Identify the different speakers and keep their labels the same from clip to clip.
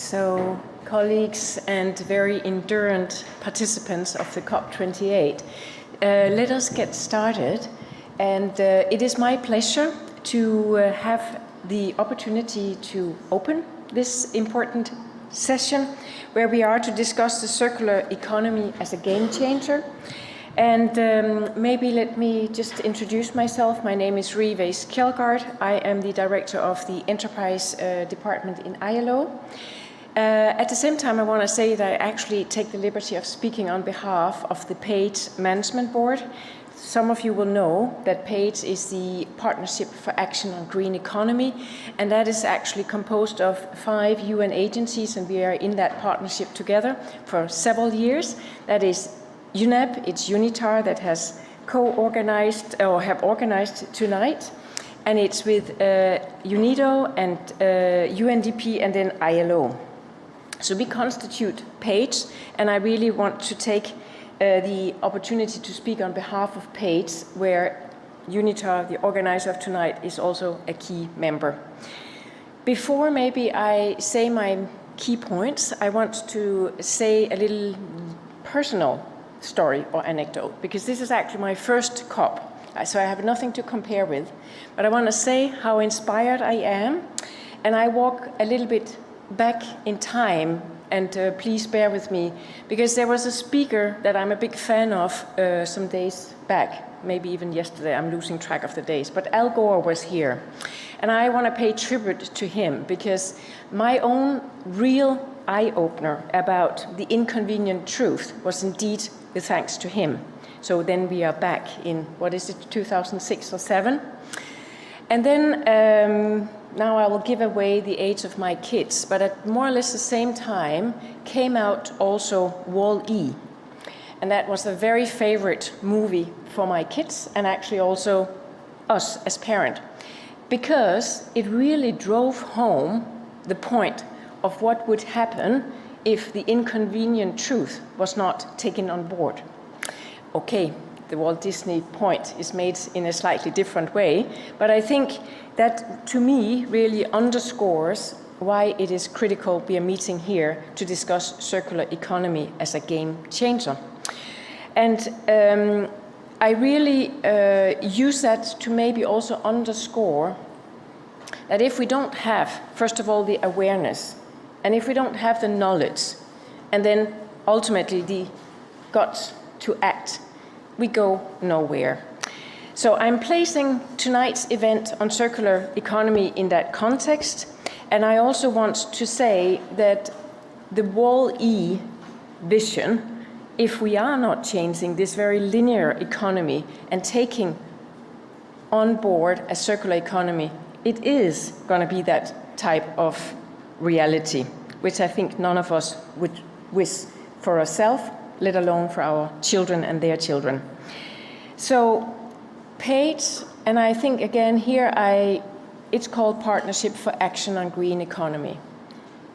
Speaker 1: So, colleagues and very endurant participants of the COP28, let us get started. And it is my pleasure to have the opportunity to open this important session where we are to discuss the circular economy as a game changer. And maybe let me just introduce myself. My name is Rives Kjeldgaard. I am the director of the enterprise department in ILO. At the same time, I want to say that I actually take the liberty of speaking on behalf of the PAID Management Board. Some of you will know that PAID is the Partnership for Action on Green Economy, and that is actually composed of 5 UN agencies, and we are in that partnership together for several years. That is UNEP, it's UNITAR that has co-organized or have organized tonight, and it's with UNIDO and UNDP and then ILO. So we constitute PAID, and I really want to take the opportunity to speak on behalf of PAID, where UNITAR, the organizer of tonight, is also a key member. Before maybe I say my key points, I want to say a little personal story or anecdote, because this is actually my first COP, so I have nothing to compare with. But I want to say how inspired I am, and I walk a little bit back in time, and please bear with me, because there was a speaker that I'm a big fan of some days back, maybe even yesterday, I'm losing track of the days, but Al Gore was here. And I want to pay tribute to him, because my own real eye-opener about the inconvenient truth was indeed with thanks to him. So then we are back in, what is it, 2006 or 7? And then now I will give away the age of my kids, but at more or less the same time came out also Wall-E. And that was a very favorite movie for my kids, and actually also us as parents, because it really drove home the point of what would happen if the inconvenient truth was not taken on board. Okay, the Walt Disney point is made in a slightly different way, but I think that to me really underscores why it is critical we are meeting here to discuss circular economy as a game changer. And I really use that to maybe underscore that if we don't have, first of all, the awareness, and if we don't have the knowledge, and then ultimately the guts to act, we go nowhere. So I'm placing tonight's event on circular economy in that context, and I also want to say that the Wall-E vision, if we are not changing this very linear economy and taking on board a circular economy, it is going to be that type of reality, which I think none of us would wish for ourselves, let alone for our children and their children. So PAID, and I think again here it's called Partnership for Action on Green Economy.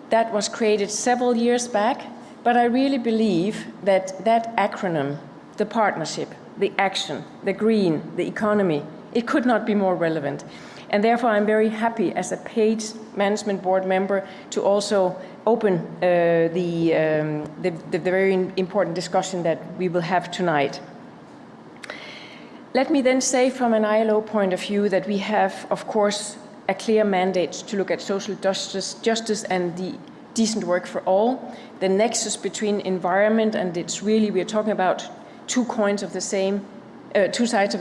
Speaker 1: That was created several years back, but I really believe that that acronym, the partnership, the action, the green, the economy, it could not be more relevant. And therefore, I'm very happy as a PAID Management Board member to also open the very important discussion that we will have tonight. Let me then say from an ILO point of view that we have, of course, a clear mandate to look at social justice and the decent work for all, the nexus between environment, and it's really, we're talking about two sides of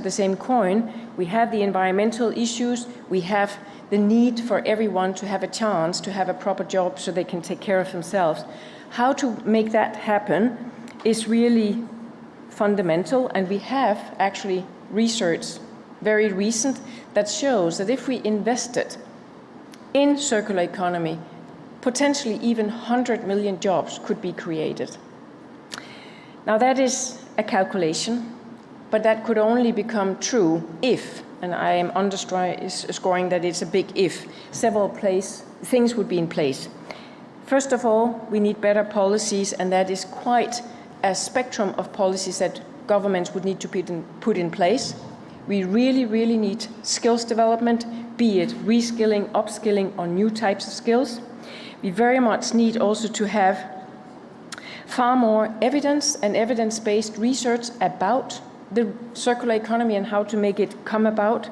Speaker 1: the same coin. We have the environmental issues, we have the need for everyone to have a chance to have a proper job so they can take care of themselves. How to make that happen is really fundamental, and we have actually research, very recent, that shows that if we invested in circular economy, potentially even 100 million jobs could be created. Now that is a calculation, but that could only become true if, and I am underscoring that it's a big if, several things would be in place. First of all, we need better policies, and that is quite a spectrum of policies that governments would need to put in place. We really, really need skills development, be it reskilling, upskilling, or new types of skills. We very much need also to have far more evidence and evidence-based research about the circular economy and how to make it come about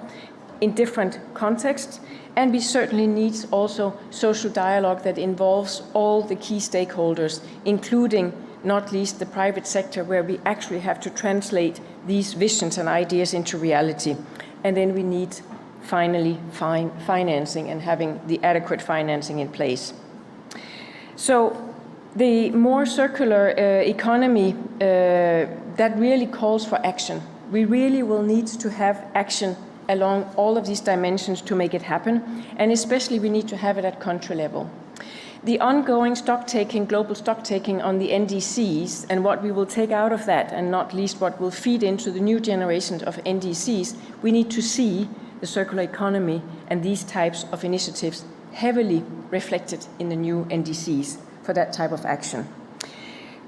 Speaker 1: in different contexts. And we certainly need also social dialogue that involves all the key stakeholders, including not least the private sector, where we actually have to translate these visions and ideas into reality. And then we need finally financing and having the adequate financing in place. So the more circular economy, that really calls for action. We really will need to have action along all of these dimensions to make it happen, and especially we need to have it at country level. The ongoing stock-taking, global stock-taking on the NDCs and what we will take out of that, and not least what will feed into the new generation of NDCs, we need to see the circular economy and these types of initiatives heavily reflected in the new NDCs for that type of action.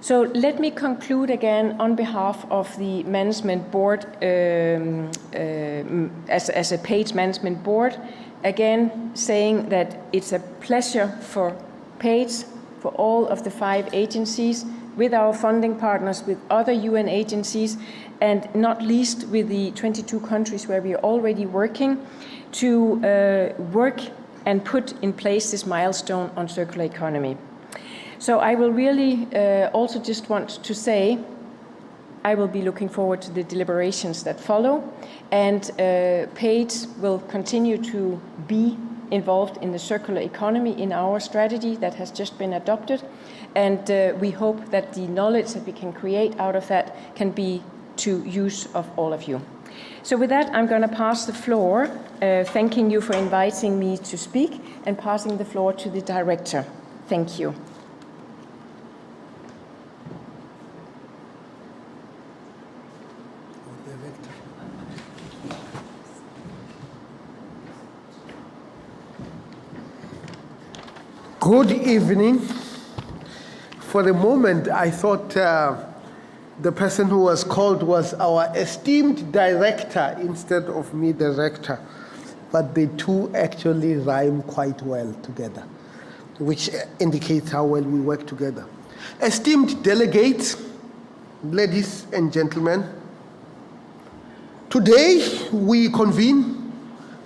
Speaker 1: So let me conclude again on behalf of the management board, as a PAGE management board, again saying that it's a pleasure for PAGE, for all of the 5 agencies, with our funding partners, with other UN agencies, and not least with the 22 countries where we are already working, to work and put in place this milestone on circular economy. So I will really also just want to say I will be looking forward to the deliberations that follow, and PAGE will continue to be involved in the circular economy in our strategy that has just been adopted, and we hope that the knowledge that we can create out of that can be to use of all of you. So with that, I'm going to pass the floor, thanking you for inviting me to speak, and passing the floor to the director. Thank you.
Speaker 2: Good evening. For the moment, I thought the person who was called was our esteemed director instead of me, director. But the two actually rhyme quite well together, which indicates how well we work together. Esteemed delegates, ladies and gentlemen, today we convene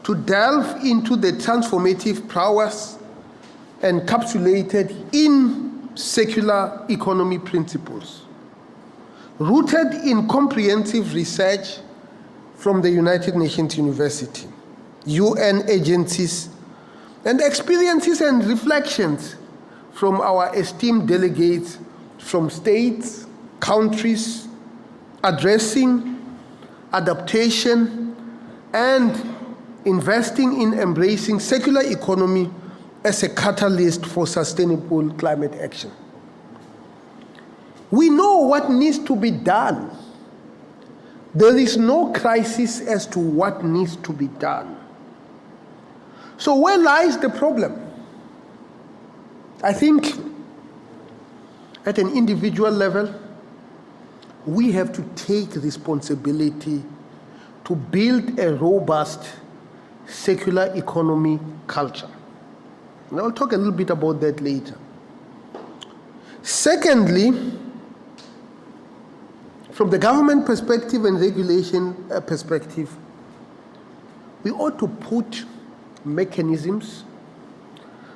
Speaker 2: to delve into the transformative prowess encapsulated in circular economy principles, rooted in comprehensive research from the United Nations University, UN agencies, and experiences and reflections from our esteemed delegates from states, countries, addressing adaptation and investing in embracing circular economy as a catalyst for sustainable climate action. We know what needs to be done. There is no crisis as to what needs to be done. So where lies the problem? I think at an individual level, we have to take responsibility to build a robust circular economy culture. And I'll talk a little bit about that later. Secondly, from the government perspective and regulation perspective, we ought to put mechanisms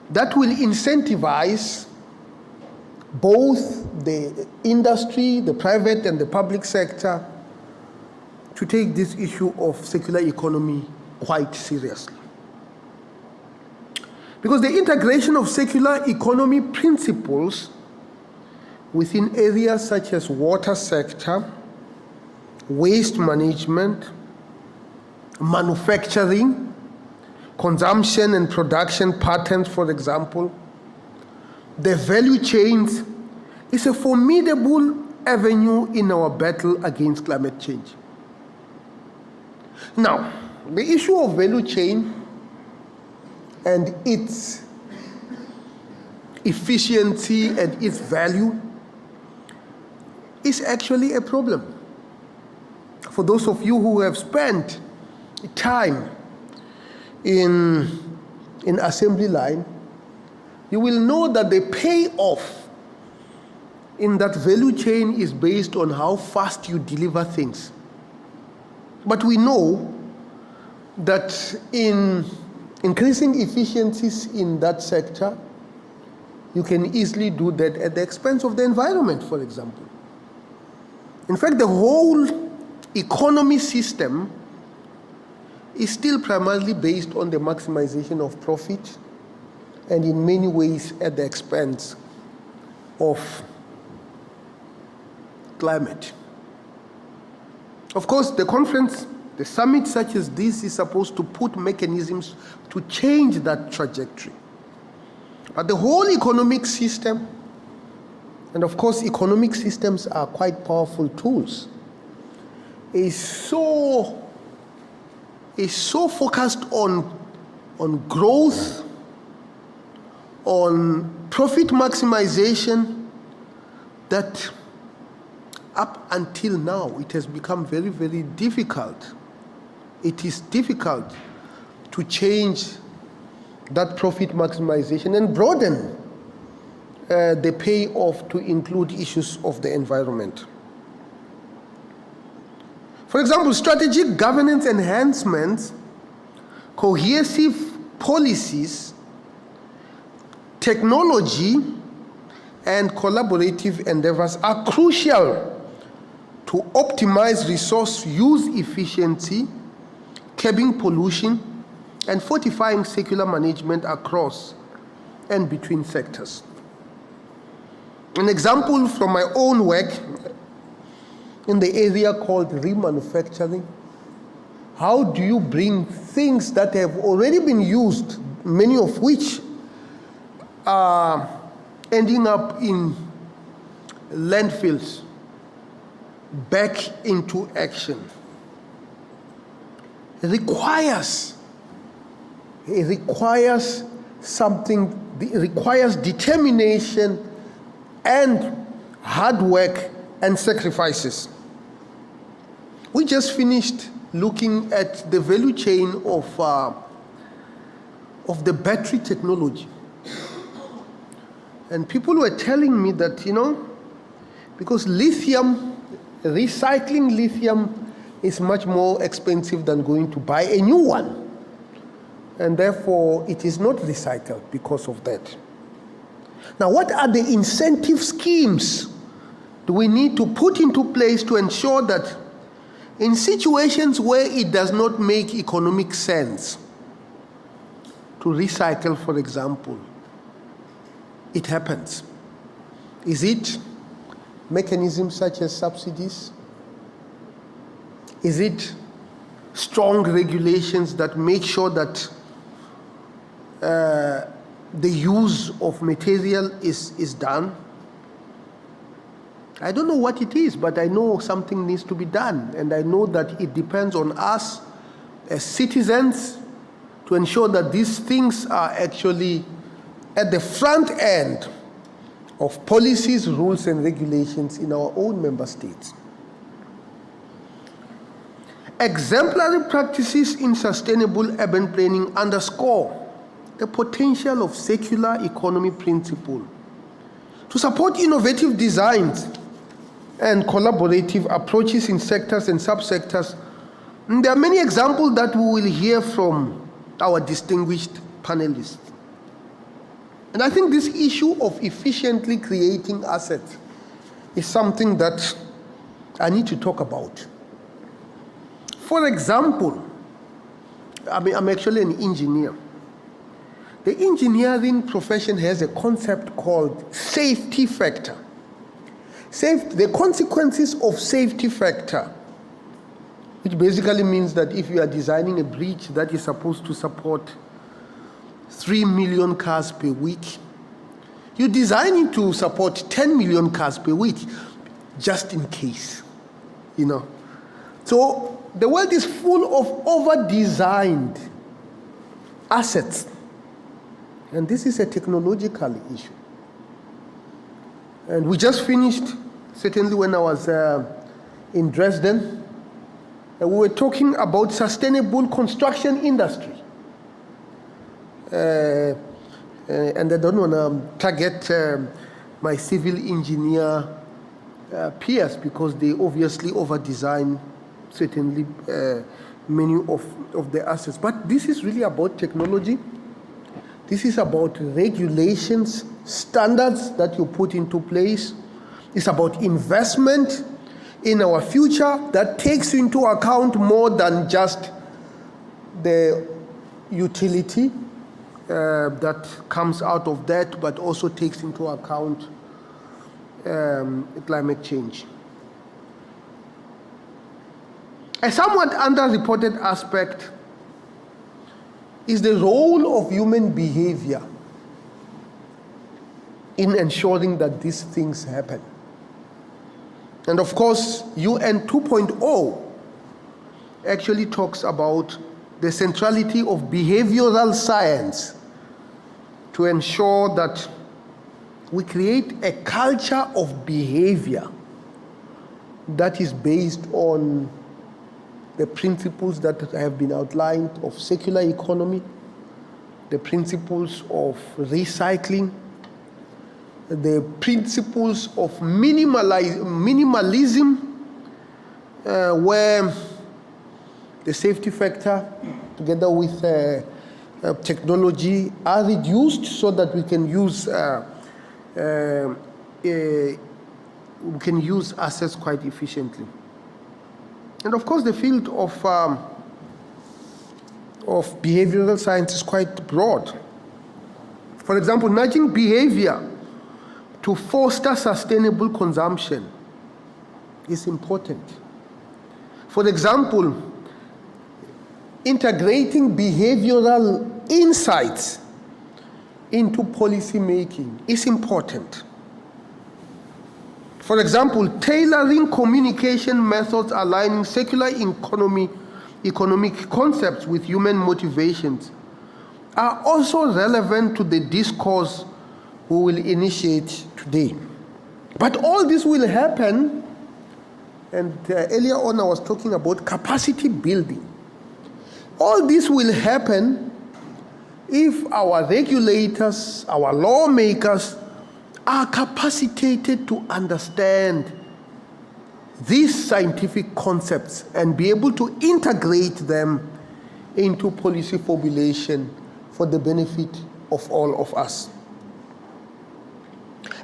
Speaker 2: that will incentivize both the industry, the private and the public sector, to take this issue of circular economy quite seriously. Because the integration of circular economy principles within areas such as water sector, waste management, manufacturing, consumption and production patterns, for example, the value chains, is a formidable avenue in our battle against climate change. Now, the issue of value chain and its efficiency and its value is actually a problem. For those of you who have spent time in assembly line, you will know that the payoff in that value chain is based on how fast you deliver things. But we know that in increasing efficiencies in that sector, you can easily do that at the expense of the environment, for example. In fact, the whole economy system is still primarily based on the maximization of profit and in many ways at the expense of climate. Of course, the summit such as this is supposed to put mechanisms to change that trajectory. But the whole economic system, and of course economic systems are quite powerful tools, is so focused on growth, on profit maximization, that up until now it has become very, very difficult. It is difficult to change that profit maximization and broaden the payoff to include issues of the environment. For example, strategic governance enhancements, cohesive policies, technology, and collaborative endeavors are crucial to optimize resource use efficiency, curbing pollution, and fortifying circular management across and between sectors. An example from my own work in the area called remanufacturing. How do you bring things that have already been used, many of which are ending up in landfills, back into action? It requires something, it requires determination and hard work and sacrifices. We just finished looking at the value chain of the battery technology. And people were telling me that, because lithium, recycling lithium is much more expensive than going to buy a new one. And therefore, it is not recycled because of that. Now, what are the incentive schemes do we need to put into place to ensure that in situations where it does not make economic sense to recycle, for example, it happens? Is it mechanisms such as subsidies? Is it strong regulations that make sure that the use of material is done? I don't know what it is, but I know something needs to be done, and I know that it depends on us as citizens to ensure that these things are actually at the front end of policies, rules, and regulations in our own member states. Exemplary practices in sustainable urban planning underscore the potential of circular economy principle to support innovative designs and collaborative approaches in sectors and subsectors. And there are many examples that we will hear from our distinguished panelists. And I think this issue of efficiently creating assets is something that I need to talk about. For example, I'm actually an engineer. The engineering profession has a concept called safety factor. The consequences of safety factor, which basically means that if you are designing a bridge that is supposed to support 3 million cars per week, you're designing to support 10 million cars per week, just in case, So the world is full of over-designed assets. And this is a technological issue. And we just finished, certainly when I was in Dresden, we were talking about sustainable construction industry. and I don't want to target my civil engineer peers because they obviously over-design certainly many of the assets. But this is really about technology. This is about regulations, standards that you put into place. It's about investment in our future that takes into account more than just the utility that comes out of that, but also takes into account climate change. A somewhat underreported aspect is the role of human behavior in ensuring that these things happen. And of course, UN 2.0 actually talks about the centrality of behavioral science to ensure that we create a culture of behavior that is based on the principles that have been outlined of circular economy, the principles of recycling, the principles of minimalism, where the safety factor together with technology are reduced so that we can use assets quite efficiently. And of course, the field of behavioral science is quite broad. For example, nudging behavior to foster sustainable consumption is important. For example, integrating behavioral insights into policy making is important. For example, tailoring communication methods aligning circular economic concepts with human motivations are also relevant to the discourse we will initiate today. But all this will happen, and earlier on I was talking about capacity building. All this will happen if our regulators, our lawmakers, are capacitated to understand these scientific concepts and be able to integrate them into policy formulation for the benefit of all of us.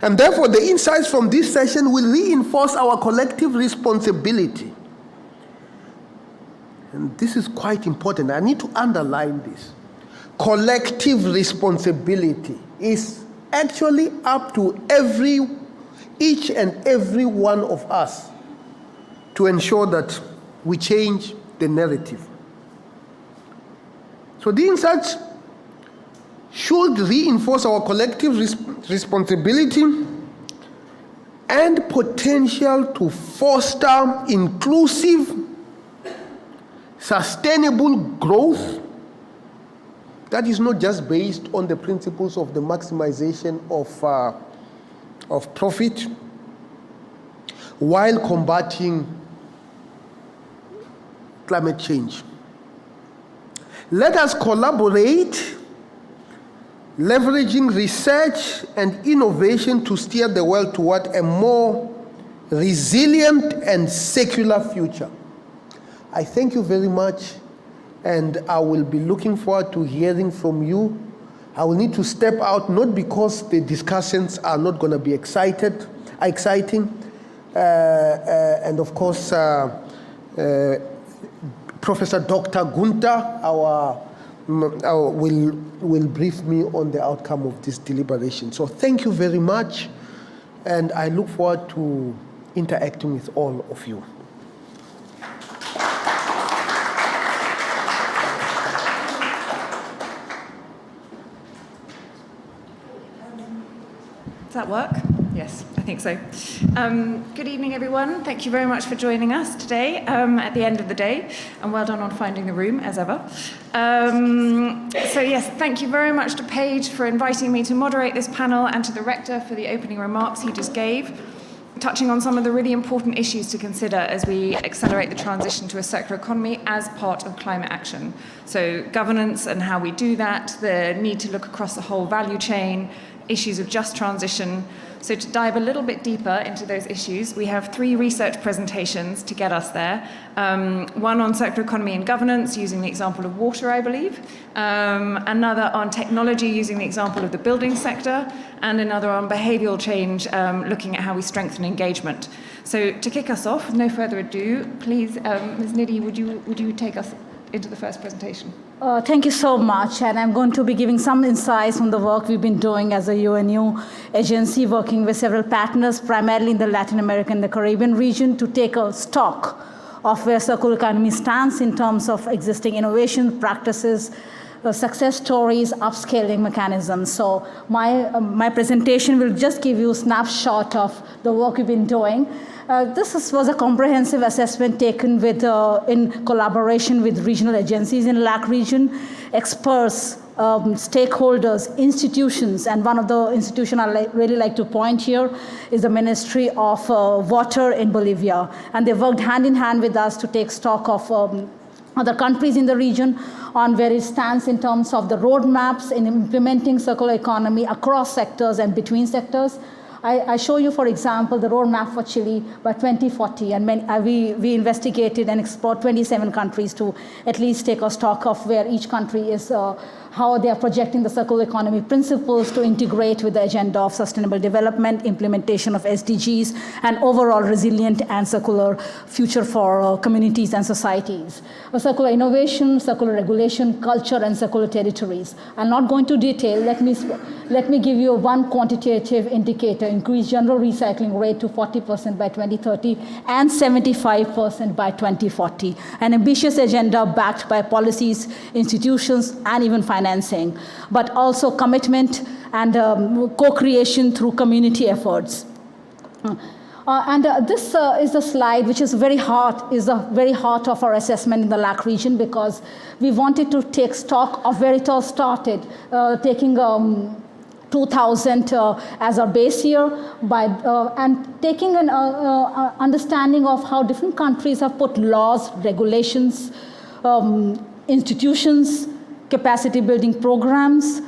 Speaker 2: And therefore, the insights from this session will reinforce our collective responsibility. And this is quite important. I need to underline this. Collective responsibility is actually up to each and every one of us to ensure that we change the narrative. So the insights should reinforce our collective responsibility and potential to foster inclusive, sustainable growth that is not just based on the principles of the maximization of profit, while combating climate change. Let us collaborate, leveraging research and innovation to steer the world toward a more resilient and secular future. I thank you very much, and I will be looking forward to hearing from you. I will need to step out, not because the discussions are not going to be exciting, and of course, Professor Dr. Gunther, will brief me on the outcome of this deliberation. So thank you very much, and I look forward to interacting with all of you.
Speaker 3: Does that work? Yes, I think so. Good evening, everyone. Thank you very much for joining us today at the end of the day, and well done on finding the room, as ever. So yes, thank you very much to Paige for inviting me to moderate this panel, and to the Rector for the opening remarks he just gave. touching on some of the really important issues to consider as we accelerate the transition to a circular economy as part of climate action. So governance and how we do that, the need to look across the whole value chain, issues of just transition. So to dive a little bit deeper into those issues, we have 3 research presentations to get us there. One on circular economy and governance, using the example of water, I believe. Another on technology, using the example of the building sector. And another on behavioural change, looking at how we strengthen engagement. So to kick us off, with no further ado, please, Ms. Nidhi, would you take us into the first presentation?
Speaker 4: Thank you so much, and I'm going to be giving some insights on the work we've been doing as a UNU agency, working with several partners, primarily in the Latin American and the Caribbean region, to take a stock of where circular economy stands in terms of existing innovation practices, success stories, upscaling mechanisms. So my presentation will just give you a snapshot of the work we've been doing. This was a comprehensive assessment taken with, in collaboration with regional agencies in LAC region, experts, stakeholders, institutions, and one of the institutions I really like to point here is the Ministry of Water in Bolivia. And they worked hand in hand with us to take stock of other countries in the region on where it stands in terms of the roadmaps in implementing circular economy across sectors and between sectors. I show you, for example, the roadmap for Chile by 2040, and we investigated and explored 27 countries to at least take a stock of where each country is, how they are projecting the circular economy principles to integrate with the agenda of sustainable development, implementation of SDGs, and overall resilient and circular future for communities and societies. Circular innovation, circular regulation, culture, and circular territories. I'm not going to detail. Let me give you one quantitative indicator: increase general recycling rate to 40% by 2030 and 75% by 2040. An ambitious agenda backed by policies, institutions, and even financing, but also commitment and co-creation through community efforts. This is the slide which is the very heart of our assessment in the LAC region, because we wanted to take stock of where it all started, taking 2000 as our base year, and taking an understanding of how different countries have put laws, regulations, institutions, capacity building programs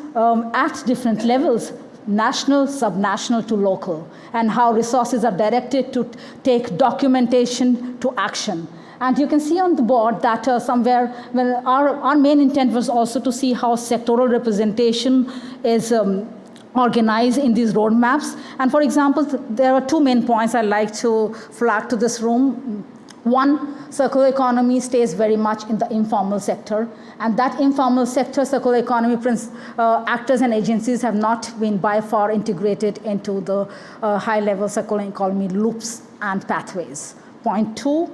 Speaker 4: at different levels, national, subnational to local, and how resources are directed to take documentation to action. And you can see on the board that our main intent was also to see how sectoral representation is organized in these roadmaps. And for example, there are 2 main points I'd like to flag to this room. One, circular economy stays very much in the informal sector, and that informal sector circular economy actors and agencies have not been by far integrated into the high-level circular economy loops and pathways. Point 2,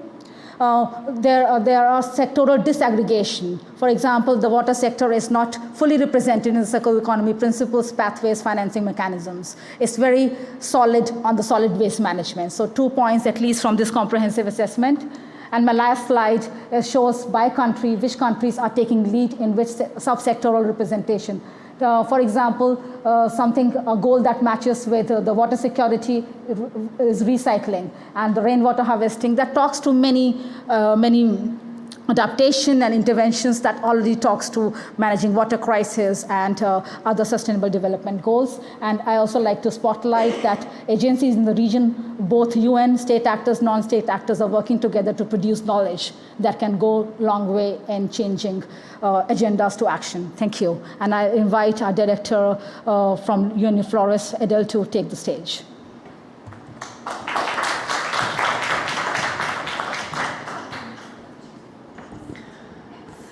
Speaker 4: there are sectoral disaggregation. For example, the water sector is not fully represented in the circular economy principles, pathways, financing mechanisms. It's very solid on the solid waste management. So 2 points at least from this comprehensive assessment. And my last slide shows by country which countries are taking lead in which subsectoral representation. For example, a goal that matches with the water security is recycling, and the rainwater harvesting that talks to many adaptation and interventions that already talks to managing water crisis and other sustainable development goals. And I also like to spotlight that agencies in the region, both UN, state actors, non-state actors, are working together to produce knowledge that can go a long way in changing agendas to action. Thank you. And I invite our director from UNIFlores, Adele, to take the stage.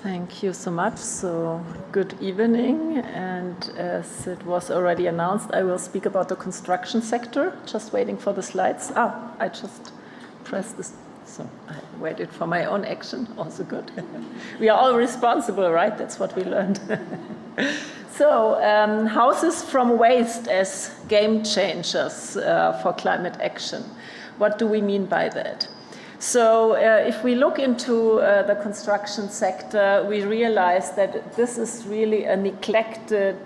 Speaker 5: Thank you so much. So good evening, and as it was already announced, I will speak about the construction sector. Just waiting for the slides. I just pressed this, so I waited for my own action. Also good. We are all responsible, right? That's what we learned. So houses from waste as game changers for climate action. What do we mean by that? So if we look into the construction sector, we realize that this is really a neglected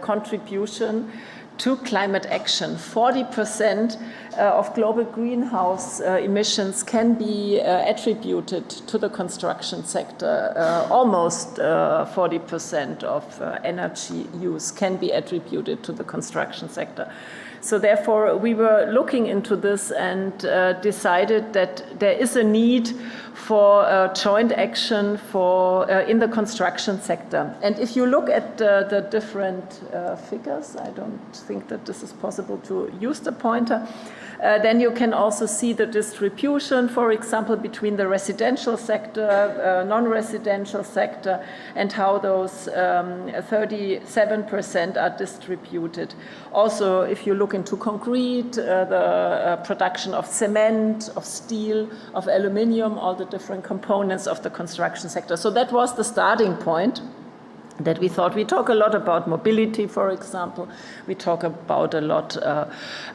Speaker 5: contribution to climate action. 40% of global greenhouse emissions can be attributed to the construction sector. Almost 40% of energy use can be attributed to the construction sector. So therefore, we were looking into this and decided that there is a need for joint action in the construction sector. And if you look at the different figures, I don't think that this is possible to use the pointer, then you can also see the distribution, for example, between the residential sector, non-residential sector, and how those 37% are distributed. Also, if you look into concrete, the production of cement, of steel, of aluminium, all the different components of the construction sector. So that was the starting point. That we thought. We talk a lot about mobility, for example. We talk about a lot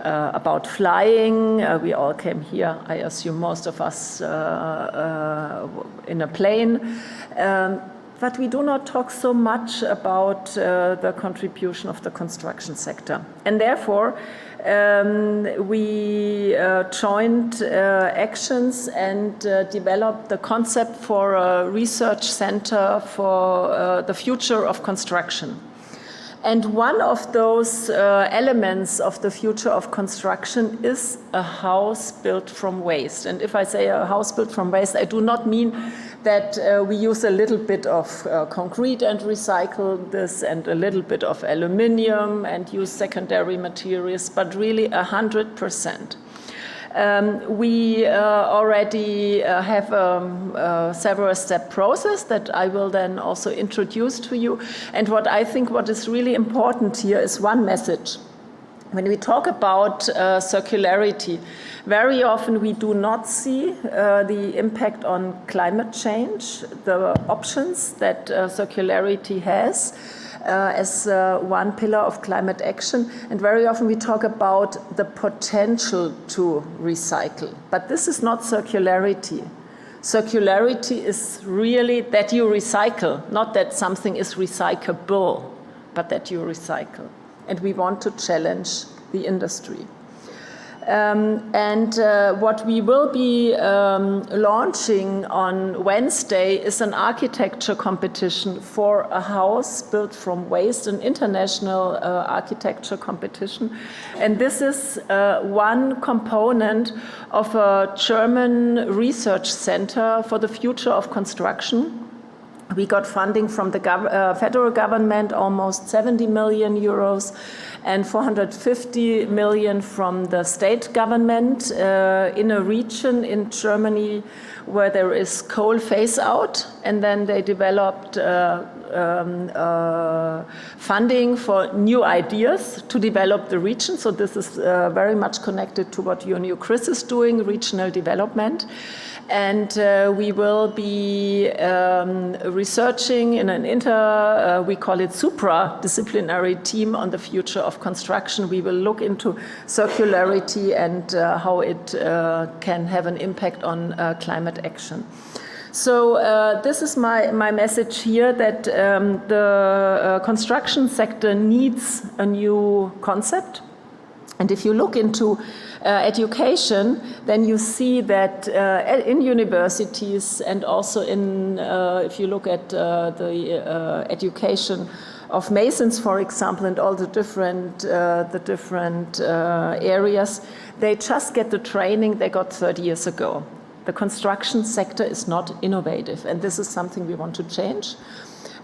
Speaker 5: about flying. We all came here, I assume most of us, in a plane. But we do not talk so much about the contribution of the construction sector. And therefore, we joined actions and developed the concept for a research center for the future of construction. And one of those elements of the future of construction is a house built from waste. And if I say a house built from waste, I do not mean that we use a little bit of concrete and recycle this and a little bit of aluminium and use secondary materials, but really 100%. We already have a several-step process that I will then also introduce to you. And what I think what is really important here is one message. When we talk about circularity, very often we do not see the impact on climate change, the options that circularity has as one pillar of climate action. And very often we talk about the potential to recycle. But this is not circularity. Circularity is really that you recycle, not that something is recyclable, but that you recycle. And we want to challenge the industry. What we will be launching on Wednesday is an architecture competition for a house built from waste, an international architecture competition. And this is one component of a German research center for the future of construction. We got funding from the federal government, almost 70 million euros, and 450 million from the state government in a region in Germany where there is coal phase out. And then they developed funding for new ideas to develop the region. So this is very much connected to what UNU Chris is doing, regional development. And we will be researching in an we call it supra-disciplinary team on the future of construction. We will look into circularity and how it can have an impact on climate action. So this is my message here, that the construction sector needs a new concept. And if you look into education, then you see that in universities and also in, if you look at the education of masons, for example, and all the different areas, they just get the training they got 30 years ago. The construction sector is not innovative, and this is something we want to change.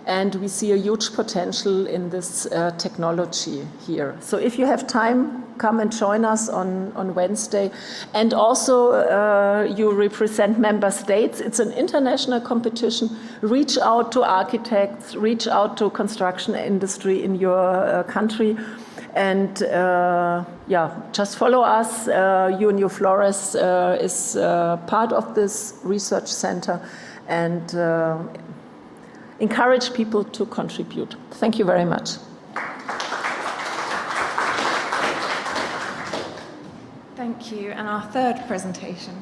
Speaker 5: And we see a huge potential in this technology here. So if you have time, come and join us on Wednesday. And also, you represent member states. It's an international competition. Reach out to architects, reach out to construction industry in your country. And just follow us. UNU Flores is part of this research center. And encourage people to contribute. Thank you very much.
Speaker 3: Thank you. And our third presentation.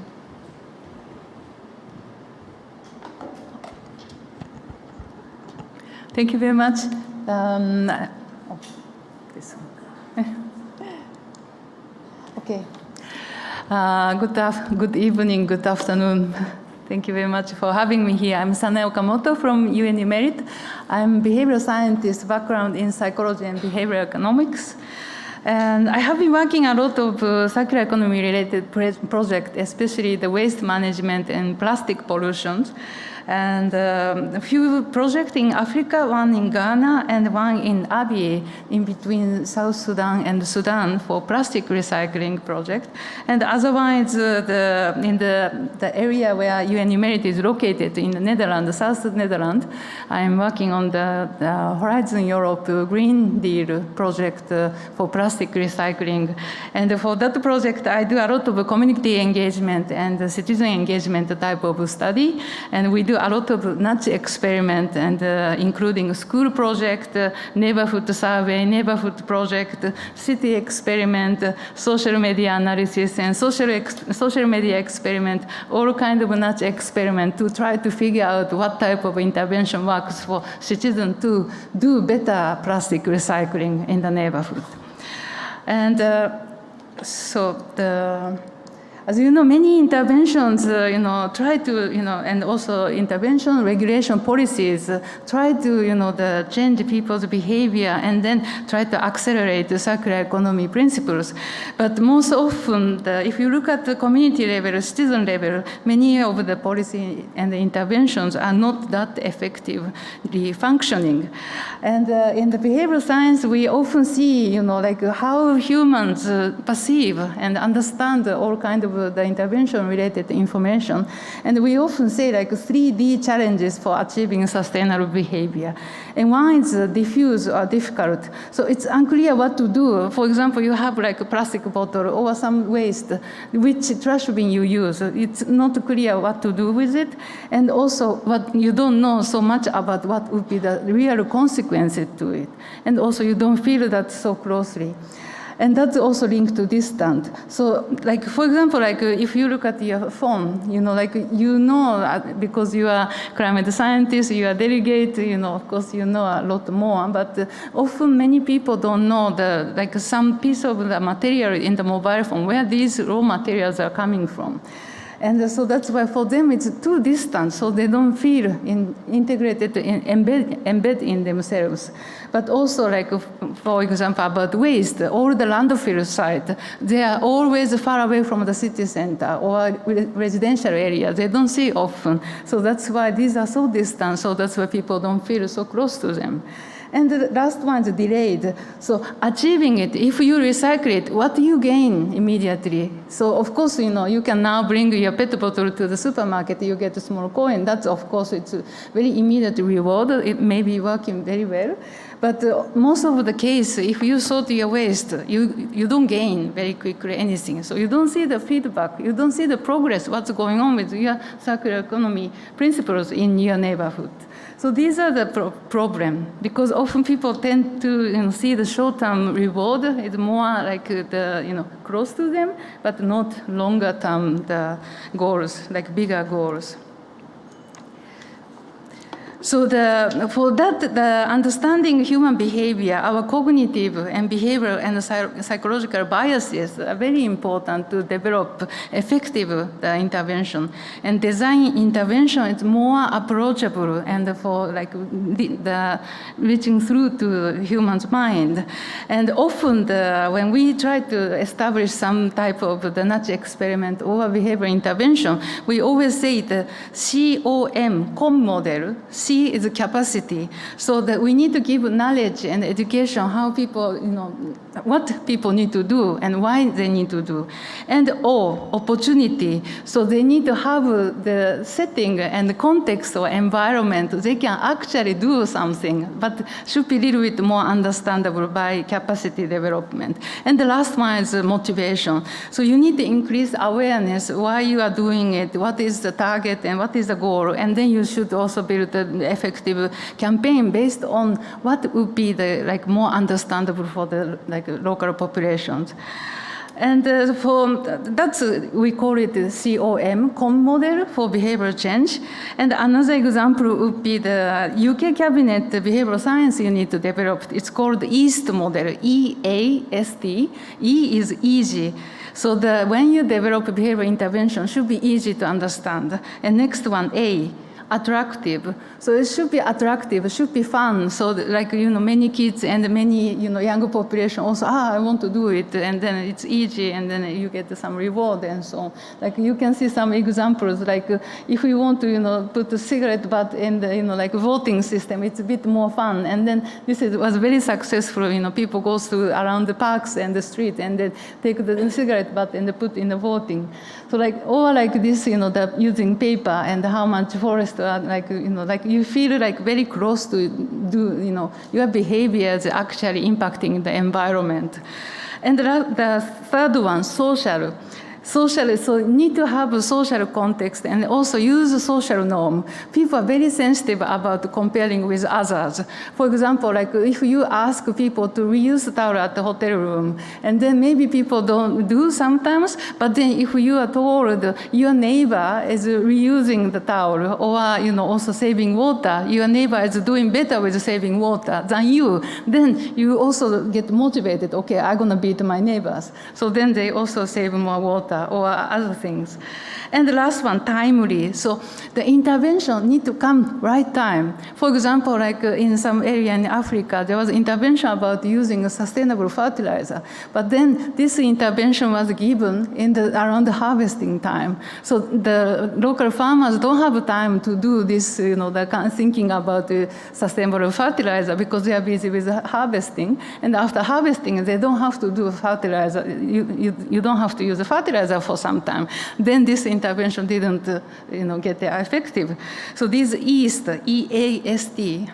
Speaker 6: Thank you very much.
Speaker 5: This one.
Speaker 6: Good evening, good afternoon. Thank you very much for having me here. I'm Sanae Okamoto from UNEP. I'm behavioral scientist, background in psychology and behavioral economics. And I have been working a lot of circular economy related projects, especially the waste management and plastic pollution. And a few projects in Africa, one in Ghana and one in Abyei, in between South Sudan and Sudan for plastic recycling project. And the other one is in the area where UNEP is located in the Netherlands, South Netherlands. I'm working on the Horizon Europe Green Deal project for plastic recycling. And for that project, I do a lot of community engagement and citizen engagement type of study. And we do a lot of nudge experiment, and including school project, neighborhood survey, neighborhood project, city experiment, social media analysis, and social media experiment, all kind of nudge experiment to try to figure out what type of intervention works for citizens to do better plastic recycling in the neighborhood. And as you know, many interventions, try to, and also intervention, regulation policies, try to, change people's behavior and then try to accelerate the circular economy principles. But most often, if you look at the community level, citizen level, many of the policy and the interventions are not that effectively functioning. And in the behavioral science, we often see, like how humans perceive and understand all kinds of the intervention-related information. And we often say like 3D challenges for achieving sustainable behavior. And one is diffuse or difficult. So it's unclear what to do. For example, you have like a plastic bottle or some waste, which trash bin you use. It's not clear what to do with it. And also what you don't know so much about what would be the real consequences to it. And also you don't feel that so closely. And that's also linked to distance. So, like, for example, like if you look at your phone, because you are climate scientist, you are delegate, of course you know a lot more, but often many people don't know some piece of the material in the mobile phone, where these raw materials are coming from. And so that's why for them it's too distant, so they don't feel integrated, embed in themselves. But also, like, for example, about waste, all the landfill sites, they are always far away from the city center or residential area. They don't see often. So that's why these are so distant, so that's why people don't feel so close to them. And the last one is delayed. So achieving it, if you recycle it, what do you gain immediately? So of course, you can now bring your pet bottle to the supermarket, you get a small coin. That's, of course, it's a very immediate reward. It may be working very well. But most of the case, if you sort your waste, you don't gain very quickly anything. So you don't see the feedback, you don't see the progress, what's going on with your circular economy principles in your neighborhood. So these are the problem, because often people tend to see the short-term reward. It's more like close to them, but not longer-term the goals, like bigger goals. So for that, the understanding human behavior, our cognitive and behavioral and psychological biases are very important to develop effective intervention. And design intervention is more approachable and for the reaching through to human's mind. And often when we try to establish some type of the nudge experiment or behavioral intervention, we always say the COM model. C is capacity, so that we need to give knowledge and education how people, what people need to do and why they need to do. And O, opportunity, so they need to have the setting and the context or environment. They can actually do something, but should be a little bit more understandable by capacity development. And the last one is motivation. So you need to increase awareness why you are doing it, what is the target and what is the goal, and then you should also build an effective campaign based on what would be the more understandable for the local populations. And we call it the COM model for behavioral change. And another example would be the UK Cabinet Behavioral Science Unit developed. It's called EAST model, EAST. E is easy. So when you develop behavioral intervention, it should be easy to understand. And next one, A, attractive. So it should be attractive, it should be fun. So like, many kids and many, younger population also, I want to do it. And then it's easy and then you get some reward and so on. Like you can see some examples, like if we want to, put a cigarette butt in the, like voting system, it's a bit more fun. And then this was very successful. People go through around the parks and the street and then take the cigarette butt and they put in the voting. So or like this, the using paper and how much forest, like you feel like very close to do, your behaviors actually impacting the environment. And the third one, social. So you need to have a social context and also use a social norm. People are very sensitive about comparing with others. For example, like if you ask people to reuse the towel at the hotel room, and then maybe people don't do sometimes, but then if you are told your neighbor is reusing the towel or also saving water, your neighbor is doing better with saving water than you, then you also get motivated, okay, I'm gonna beat my neighbors. So then they also save more water or other things. And the last one, timely. So the intervention need to come right time. For example, like in some area in Africa, there was intervention about using a sustainable fertilizer. But then this intervention was given in around the harvesting time. So the local farmers don't have time to do this, the kind of thinking about sustainable fertilizer because they are busy with harvesting. And after harvesting, they don't have to do fertilizer. You don't have to use the fertilizer for some time. Then this intervention didn't, get effective. So these EAST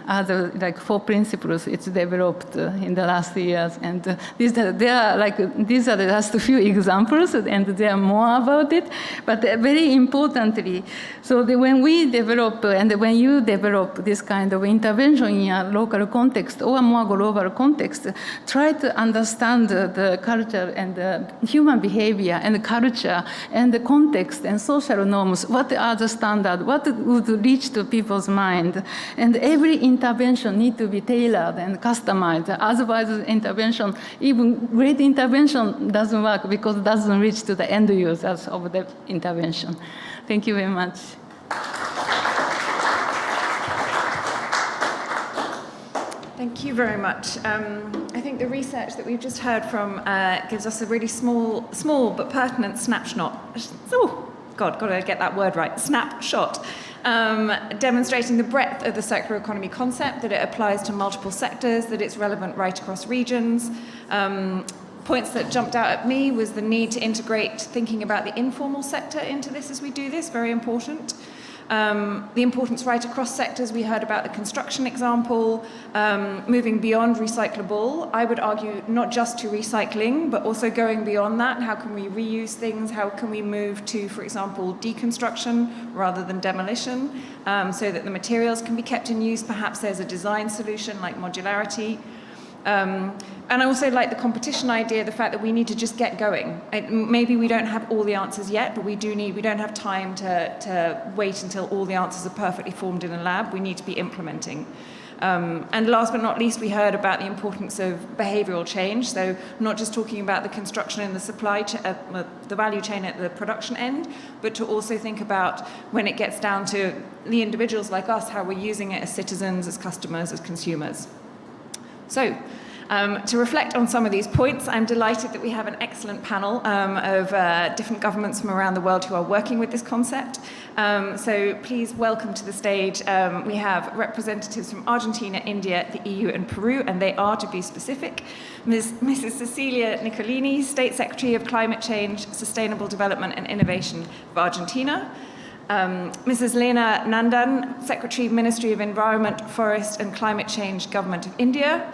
Speaker 6: are the 4 principles it's developed in the last years, and these are the last few examples, and there are more about it. But very importantly, so when we develop and when you develop this kind of intervention in a local context or a more global context, try to understand the culture and the human behavior and the culture and the context and social norms. What are the standards? What would reach to people's mind? And every intervention needs to be tailored and customized. Otherwise, intervention, even great intervention, doesn't work because it doesn't reach to the end users of the intervention. Thank you very much.
Speaker 3: Thank you very much. I think the research that we've just heard from gives us a really small but pertinent snapshot. Oh, God, got to get that word right. Snapshot. Demonstrating the breadth of the circular economy concept, that it applies to multiple sectors, that it's relevant right across regions. Points that jumped out at me was the need to integrate thinking about the informal sector into this as we do this, very important. The importance right across sectors, we heard about the construction example, moving beyond recyclable. I would argue not just to recycling, but also going beyond that. How can we reuse things? How can we move to, for example, deconstruction rather than demolition, so that the materials can be kept in use? Perhaps there's a design solution like modularity. And I also like the competition idea, the fact that we need to just get going. Maybe we don't have all the answers yet, but we don't have time to wait until all the answers are perfectly formed in a lab. We need to be implementing. And last but not least, we heard about the importance of behavioral change. So not just talking about the construction and the supply the value chain at the production end, but to also think about when it gets down to the individuals like us, how we're using it as citizens, as customers, as consumers. So, to reflect on some of these points, I'm delighted that we have an excellent panel of different governments from around the world who are working with this concept. So please welcome to the stage, we have representatives from Argentina, India, the EU and Peru, and they are, to be specific, Mrs. Cecilia Nicolini, State Secretary of Climate Change, Sustainable Development and Innovation of Argentina, Mrs. Lena Nandan, Secretary, Ministry of Environment, Forest and Climate Change, Government of India,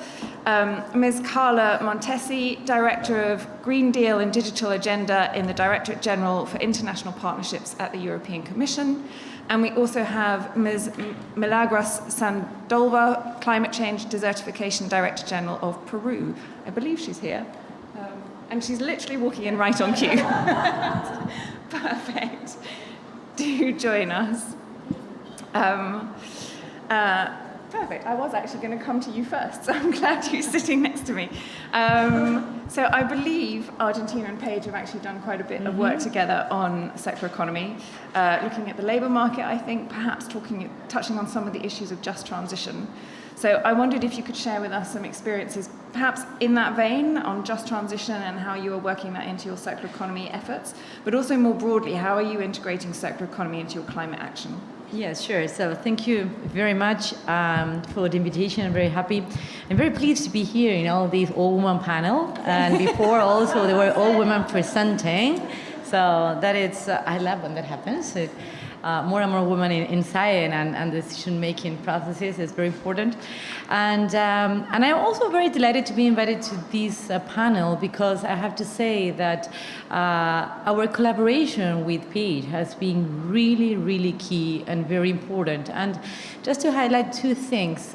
Speaker 3: Ms. Carla Montesi, Director of Green Deal and Digital Agenda in the Directorate General for International Partnerships at the European Commission, and we also have Ms. Milagros Sandolva, Climate Change Desertification Director General of Peru. I believe she's here, and she's literally walking in right on cue. Perfect. Do join us. Perfect. I was actually going to come to you first, so I'm glad you're sitting next to me. So I believe Argentina and Paige have actually done quite a bit of work together on circular economy, looking at the labour market, I think, perhaps touching on some of the issues of just transition. So I wondered if you could share with us some experiences, perhaps in that vein, on just transition and how you are working that into your circular economy efforts, but also more broadly, how are you integrating circular economy into your climate action?
Speaker 7: Yes, sure. So thank you very much for the invitation. I'm very happy. I'm very pleased to be here in all these all-women panel. And before also, there were all women presenting. So that is, I love when that happens. More and more women in science and decision-making processes is very important. And I'm also very delighted to be invited to this panel because I have to say that our collaboration with Paige has been really, really key and very important. And just to highlight two things.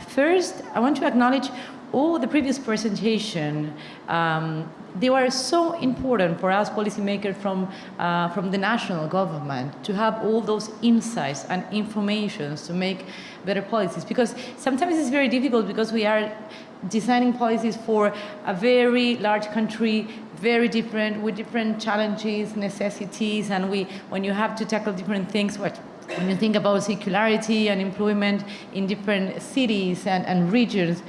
Speaker 7: First, I want to acknowledge all the previous presentation. They were so important for us policymakers from the national government to have all those insights and information to make better policies. Because sometimes it's very difficult because we are designing policies for a very large country, very different, with different challenges, necessities, and when you have to tackle different things, when you think about circularity and employment in different cities and regions,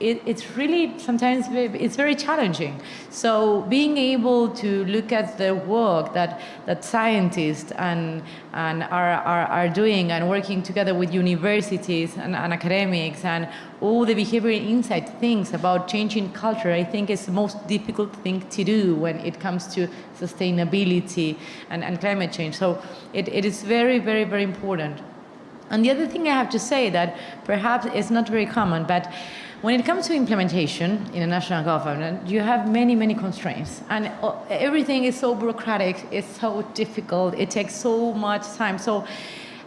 Speaker 7: it's really sometimes it's very challenging. So being able to look at the work that scientists and are doing and working together with universities and academics and all the behavioral insight things about changing culture, I think is the most difficult thing to do when it comes to sustainability and climate change. So it is very, very, very important. And the other thing I have to say that perhaps is not very common, but when it comes to implementation in a national government, you have many, many constraints. And everything is so bureaucratic, it's so difficult, it takes so much time. So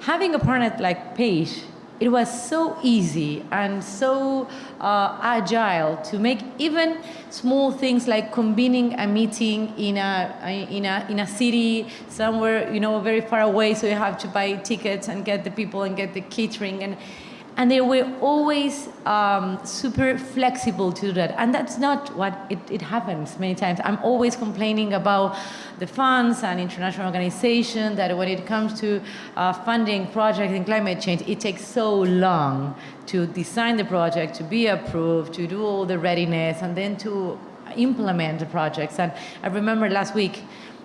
Speaker 7: having a partner like Paige, it was so easy and so agile to make even small things like convening a meeting in a city somewhere, very far away, so you have to buy tickets and get the people and get the catering and they were always super flexible to do that. And that's not what it happens many times. I'm always complaining about the funds and international organizations that when it comes to funding projects in climate change, it takes so long to design the project, to be approved, to do all the readiness, and then to implement the projects. And I remember last week,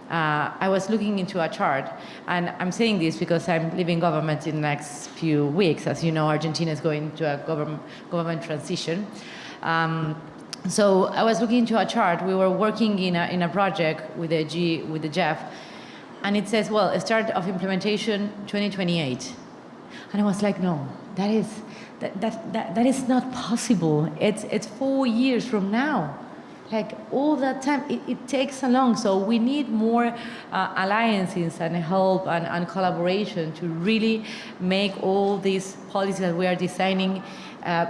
Speaker 7: I was looking into a chart, and I'm saying this because I'm leaving government in the next few weeks. As you know, Argentina is going to a government transition. So I was looking into a chart. We were working in a project with the GEF, and it says, well, start of implementation 2028. And I was like, no, that is not possible. It's 4 years from now. Like all that time, it takes so long. So we need more alliances and help and collaboration to really make all these policies that we are designing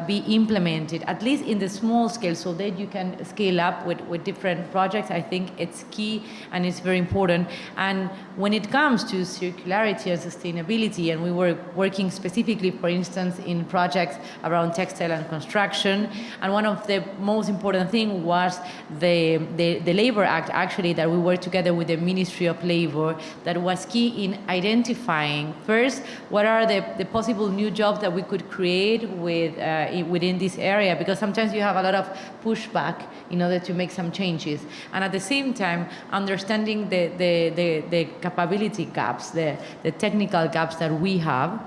Speaker 7: be implemented, at least in the small scale, so that you can scale up with different projects. I think it's key and it's very important. And when it comes to circularity and sustainability, and we were working specifically, for instance, in projects around textile and construction, and one of the most important things was the Labor Act, actually, that we worked together with the Ministry of Labor, that was key in identifying, first, what are the possible new jobs that we could create within this area, because sometimes you have a lot of pushback in order to make some changes. And at the same time, understanding the capability gaps, the technical gaps that we have,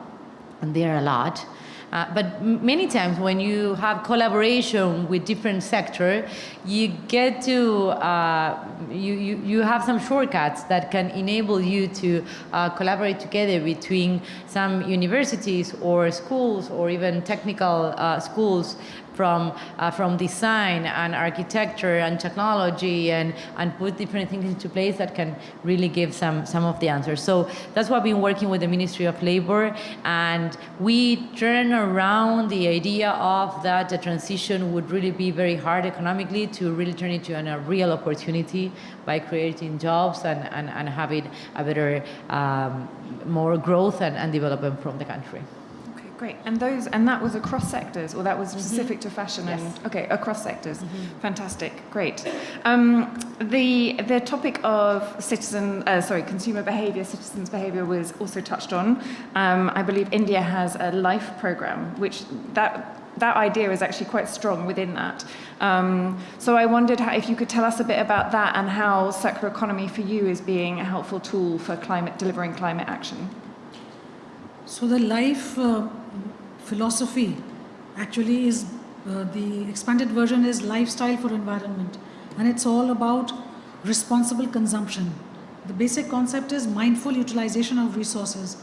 Speaker 7: and there are a lot. But many times when you have collaboration with different sectors, you get to, you have some shortcuts that can enable you to collaborate together between some universities or schools or even technical schools from design and architecture and technology and put different things into place that can really give some of the answers. So that's why I've been working with the Ministry of Labor, and we turn around the idea of that the transition would really be very hard economically to really turn it into a real opportunity by creating jobs and having a better, more growth and development from the country.
Speaker 3: Okay, Great. And that was across sectors, or that was specific to fashion?
Speaker 7: Yes.
Speaker 3: And okay, across sectors. Fantastic. Great. The topic of consumer behaviour, citizens' behaviour was also touched on. I believe India has a LIFE program, which that idea is actually quite strong within that. So I wondered if you could tell us a bit about that and how circular economy for you is being a helpful tool for delivering climate action.
Speaker 8: So the LIFE philosophy actually is, the expanded version is lifestyle for environment, and it's all about responsible consumption. The basic concept is mindful utilization of resources,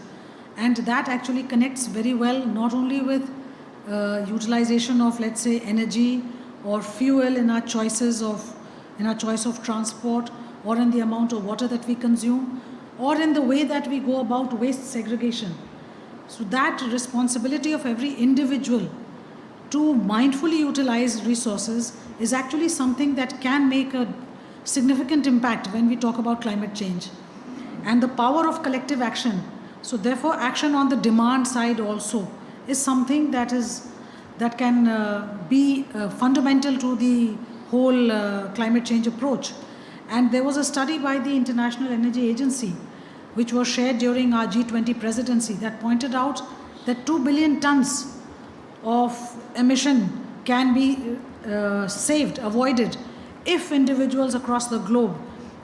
Speaker 8: and that actually connects very well not only with utilization of, let's say, energy or fuel in our choice of transport, or in the amount of water that we consume, or in the way that we go about waste segregation. So that responsibility of every individual to mindfully utilize resources is actually something that can make a significant impact when we talk about climate change. And the power of collective action, so therefore action on the demand side also, is something that can be fundamental to the whole climate change approach. And there was a study by the International Energy Agency which was shared during our G20 presidency that pointed out that 2 billion tons of emission can be avoided, if individuals across the globe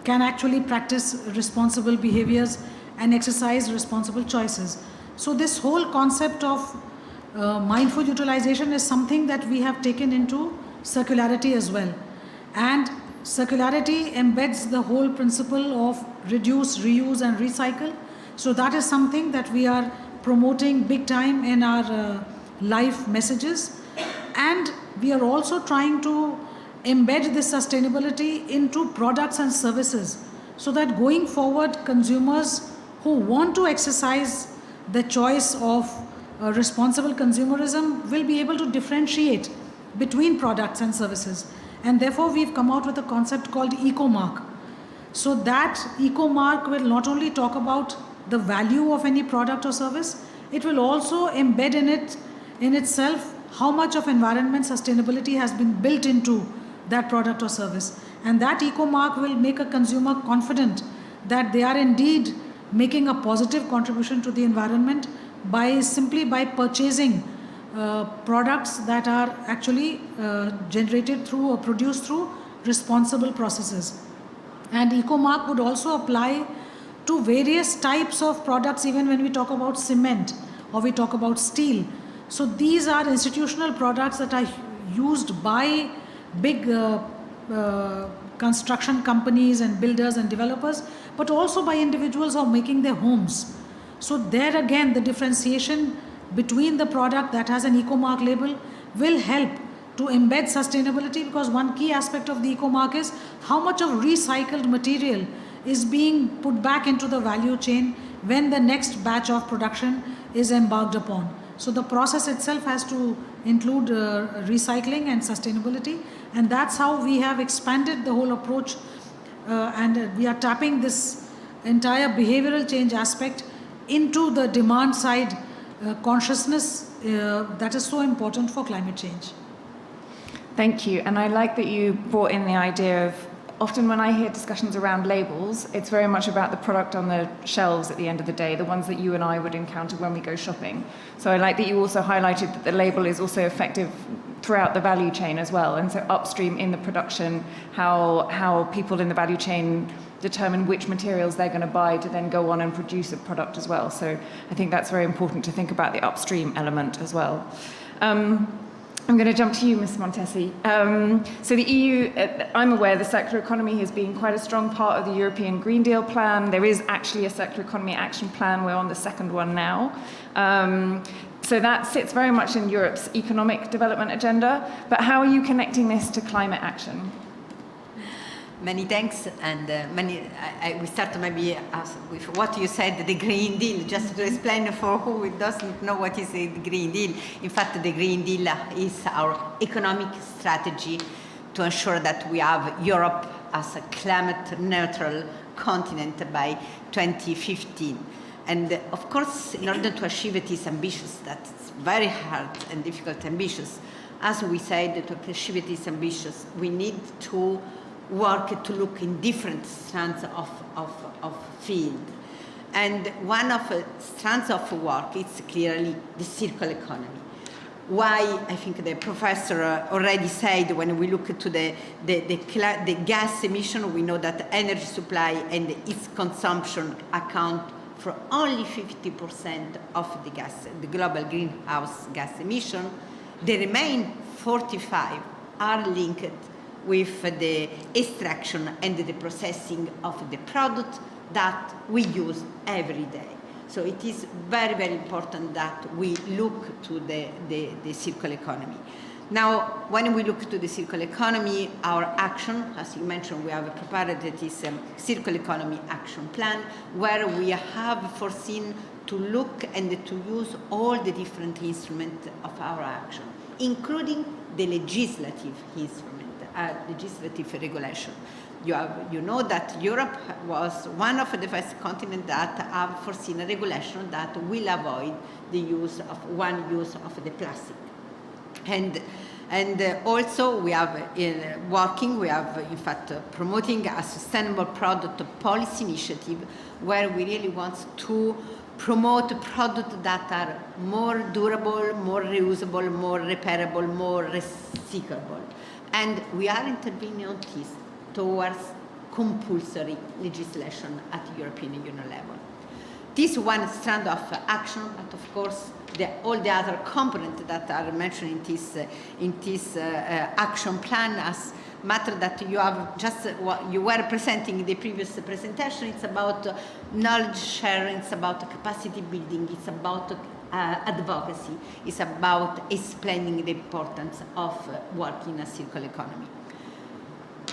Speaker 8: can actually practice responsible behaviors and exercise responsible choices. So this whole concept of mindful utilization is something that we have taken into circularity as well. And circularity embeds the whole principle of reduce, reuse and recycle. So that is something that we are promoting big time in our life messages. And we are also trying to embed this sustainability into products and services, so that going forward, consumers who want to exercise the choice of responsible consumerism will be able to differentiate between products and services. And therefore we've come out with a concept called Eco-Mark. So that Eco-Mark will not only talk about the value of any product or service, it will also embed in itself how much of environment sustainability has been built into that product or service. And that Eco-Mark will make a consumer confident that they are indeed making a positive contribution to the environment simply by purchasing products that are actually generated through or produced through responsible processes. And Eco-Mark would also apply to various types of products, even when we talk about cement or we talk about steel. So these are institutional products that are used by big construction companies and builders and developers, but also by individuals who are making their homes. So there again, the differentiation between the product that has an Eco-Mark label will help to embed sustainability, because one key aspect of the Eco-Mark is how much of recycled material is being put back into the value chain when the next batch of production is embarked upon. So the process itself has to include recycling and sustainability, and that's how we have expanded the whole approach, and we are tapping this entire behavioral change aspect into the demand side consciousness that is so important for climate change.
Speaker 3: Thank you. And I like that you brought in the idea of, often when I hear discussions around labels, it's very much about the product on the shelves at the end of the day, the ones that you and I would encounter when we go shopping. So I like that you also highlighted that the label is also effective throughout the value chain as well. And so upstream in the production, how people in the value chain determine which materials they're going to buy to then go on and produce a product as well. So I think that's very important to think about the upstream element as well. I'm going to jump to you, Ms. Montesi. So the EU, I'm aware the circular economy has been quite a strong part of the European Green Deal plan. There is actually a circular economy action plan. We're on the second one now. So that sits very much in Europe's economic development agenda. But how are you connecting this to climate action?
Speaker 9: Many thanks, and I will start maybe with what you said, the Green Deal, just to explain for who doesn't know what is the Green Deal. In fact, the Green Deal is our economic strategy to ensure that we have Europe as a climate neutral continent by 2015. And of course, in order to achieve these ambitions, that's very hard and difficult ambitious, as we said, to achieve these ambitions, we need to work to look in different strands of field. And one of the strands of work is clearly the circular economy. Why, I think the professor already said, when we look to the gas emission, we know that energy supply and its consumption account for only 50% of the global greenhouse gas emission. The remaining 45 are linked with the extraction and the processing of the product that we use every day. So it is very, very important that we look to the circular economy. Now, when we look to the circular economy, our action, as you mentioned, we have prepared this circular economy action plan, where we have foreseen to look and to use all the different instruments of our action, including the legislative instrument, legislative regulation. You know that Europe was one of the first continents that have foreseen a regulation that will avoid the use of the plastic. And also we have we have in fact promoting a sustainable product policy initiative where we really want to promote products that are more durable, more reusable, more repairable, more recyclable. And we are intervening on this towards compulsory legislation at European Union level. This one strand of action, but of course all the other components that are mentioned in this action plan as matter that you have just what you were presenting in the previous presentation. It's about knowledge sharing, it's about capacity building, it's about advocacy, it's about explaining the importance of working in a circular economy.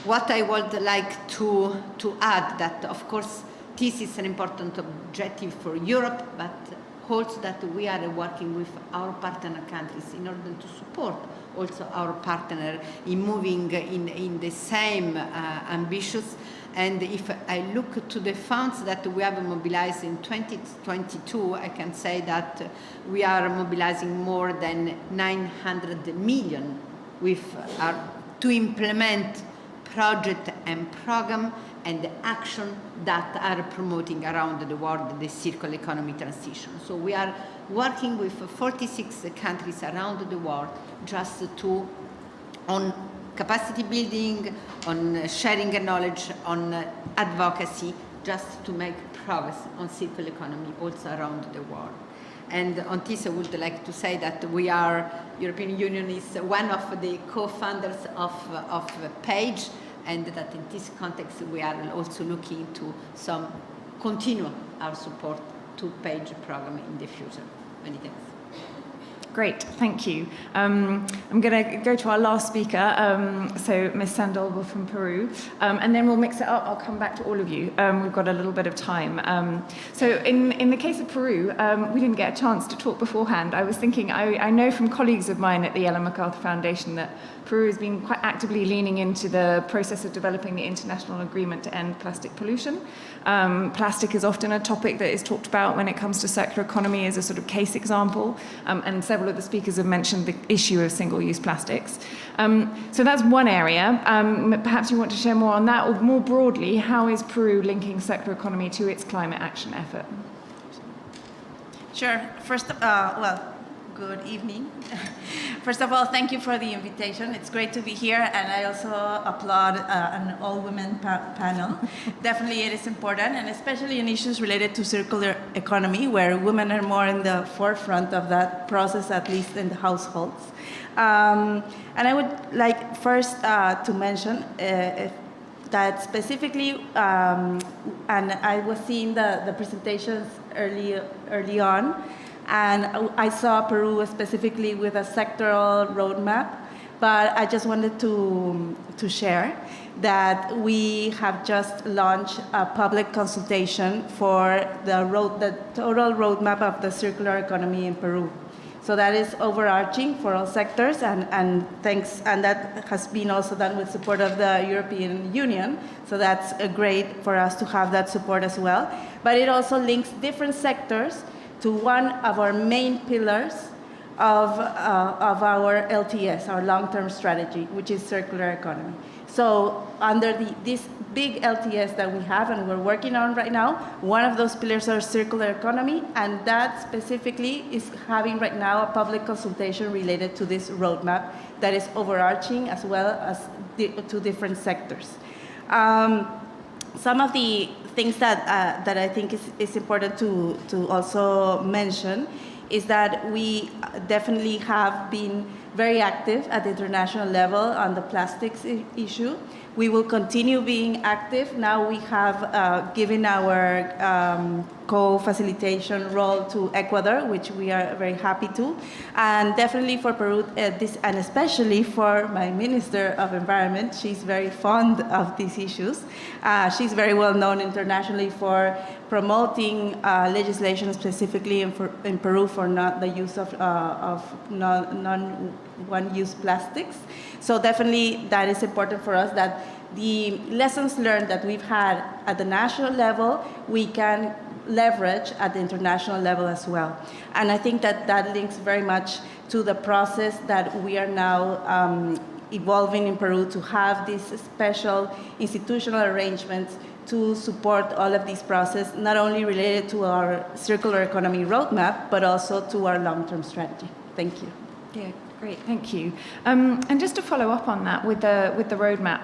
Speaker 9: What I would like to add that, of course, this is an important objective for Europe, but also that we are working with our partner countries in order to support also our partner in moving in the same ambitions. And if I look to the funds that we have mobilized in 2022, I can say that we are mobilizing more than 900 million to implement project and program and action that are promoting around the world the circular economy transition. So we are working with 46 countries around the world just on capacity building, on sharing knowledge, on advocacy, just to make progress on circular economy also around the world. And on this, I would like to say that European Union is one of the co-founders of PAGE, and that in this context, we are also looking to continue our support to PAGE program in the future. Many thanks.
Speaker 3: Great, thank you. I'm going to go to our last speaker, so Ms. Sandoval from Peru, and then we'll mix it up. I'll come back to all of you. We've got a little bit of time. So in the case of Peru, we didn't get a chance to talk beforehand. I was thinking, I know from colleagues of mine at the Ellen MacArthur Foundation that Peru has been quite actively leaning into the process of developing the international agreement to end plastic pollution. Plastic is often a topic that is talked about when it comes to circular economy as a sort of case example, and several of the speakers have mentioned the issue of single-use plastics. So that's one area. Perhaps you want to share more on that, or more broadly, how is Peru linking circular economy to its climate action effort?
Speaker 10: Sure. First, good evening. First of all, thank you for the invitation. It's great to be here, and I also applaud an all-women panel. Definitely it is important, and especially in issues related to circular economy, where women are more in the forefront of that process, at least in the households. And I would like first to mention that specifically, and I was seeing the presentations early on, and I saw Peru specifically with a sectoral roadmap, but I just wanted to share that we have just launched a public consultation for the total roadmap of the circular economy in Peru. So So that is overarching for all sectors, and that has been also done with support of the European Union. So that's great for us to have that support as well. But it also links different sectors to one of our main pillars of our LTS, our long-term strategy, which is circular economy. So under this big LTS that we have and we're working on right now, one of those pillars are circular economy, and that specifically is having right now a public consultation related to this roadmap that is overarching as well as to different sectors. Some of the things that I think is important to also mention is that we definitely have been very active at the international level on the plastics issue. We will continue being active. Now we have given our co-facilitation role to Ecuador, which we are very happy to. And definitely for Peru, and especially for my Minister of Environment, she's very fond of these issues. She's very well known internationally for promoting legislation specifically in Peru for not the use of non-one-use plastics. So definitely that is important for us, that the lessons learned that we've had at the national level, we can leverage at the international level as well. And I think that that links very much to the process that we are now evolving in Peru to have these special institutional arrangements to support all of these processes, not only related to our circular economy roadmap, but also to our long-term strategy. Thank you.
Speaker 3: Yeah, great, thank you. And just to follow up on that with the roadmap,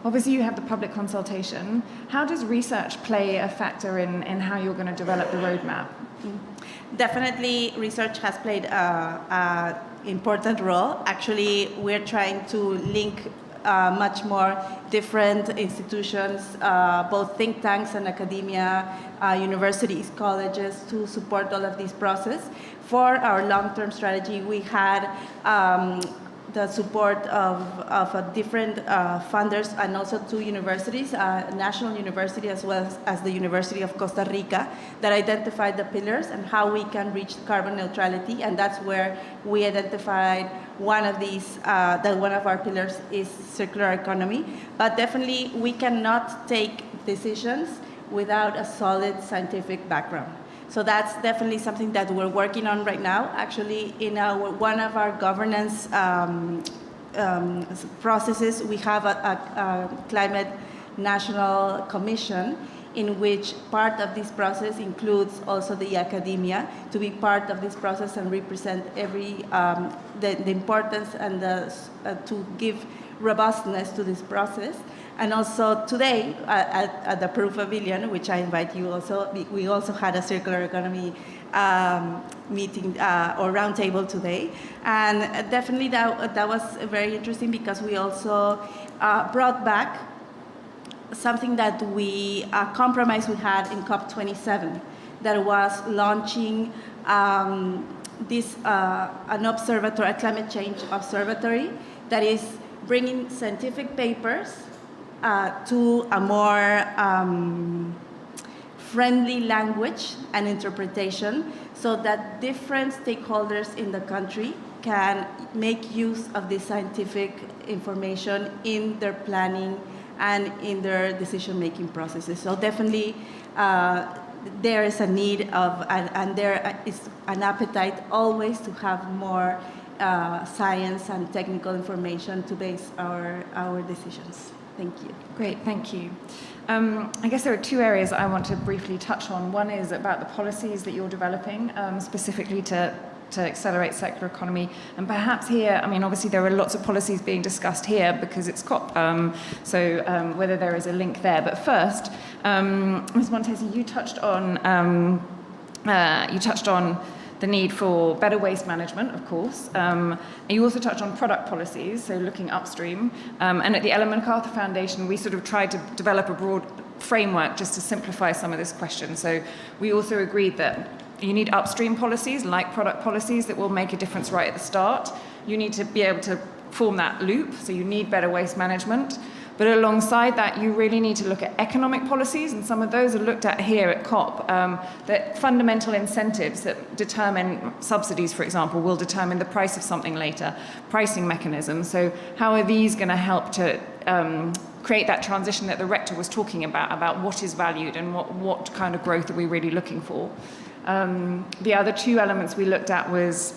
Speaker 3: obviously you have the public consultation. How does research play a factor in how you're going to develop the roadmap?
Speaker 10: Definitely, research has played an important role. Actually, we're trying to link much more different institutions, both think tanks and academia, universities, colleges, to support all of this process. For our long-term strategy, we had the support of different funders and also two universities, National University as well as the University of Costa Rica, that identified the pillars and how we can reach carbon neutrality. And that's where we identified one of these, that one of our pillars is circular economy. But definitely we cannot take decisions without a solid scientific background. So that's definitely something that we're working on right now. Actually, in one of our governance processes, we have a climate national commission, in which part of this process includes also the academia to be part of this process and represent every the importance and to give robustness to this process. And also today at the Peru Pavilion, which I invite you also, we also had a circular economy meeting or roundtable today. And definitely that was very interesting because we also brought back something that a compromise we had in COP27, that was launching this an observatory, a climate change observatory, that is bringing scientific papers to a more friendly language and interpretation, so that different stakeholders in the country can make use of this scientific information in their planning and in their decision-making processes. So definitely there is a need of, and there is an appetite always to have more science and technical information to base our decisions. Thank you.
Speaker 3: Great, thank you. I guess there are two areas I want to briefly touch on. One is about the policies that you're developing, specifically to accelerate circular economy. And perhaps here, I mean, obviously there are lots of policies being discussed here because it's COP, so whether there is a link there. But first, Ms. Montesi, you touched on the need for better waste management, of course. And you also touched on product policies, so looking upstream. And at the Ellen MacArthur Foundation, we sort of tried to develop a broad framework just to simplify some of this question. So we also agreed that you need upstream policies, like product policies, that will make a difference right at the start. You need to be able to form that loop, so you need better waste management. But alongside that, you really need to look at economic policies, and some of those are looked at here at COP, that fundamental incentives that determine subsidies, for example, will determine the price of something later, pricing mechanisms. So how are these going to help to create that transition that the rector was talking about what is valued and what kind of growth are we really looking for? The other two elements we looked at was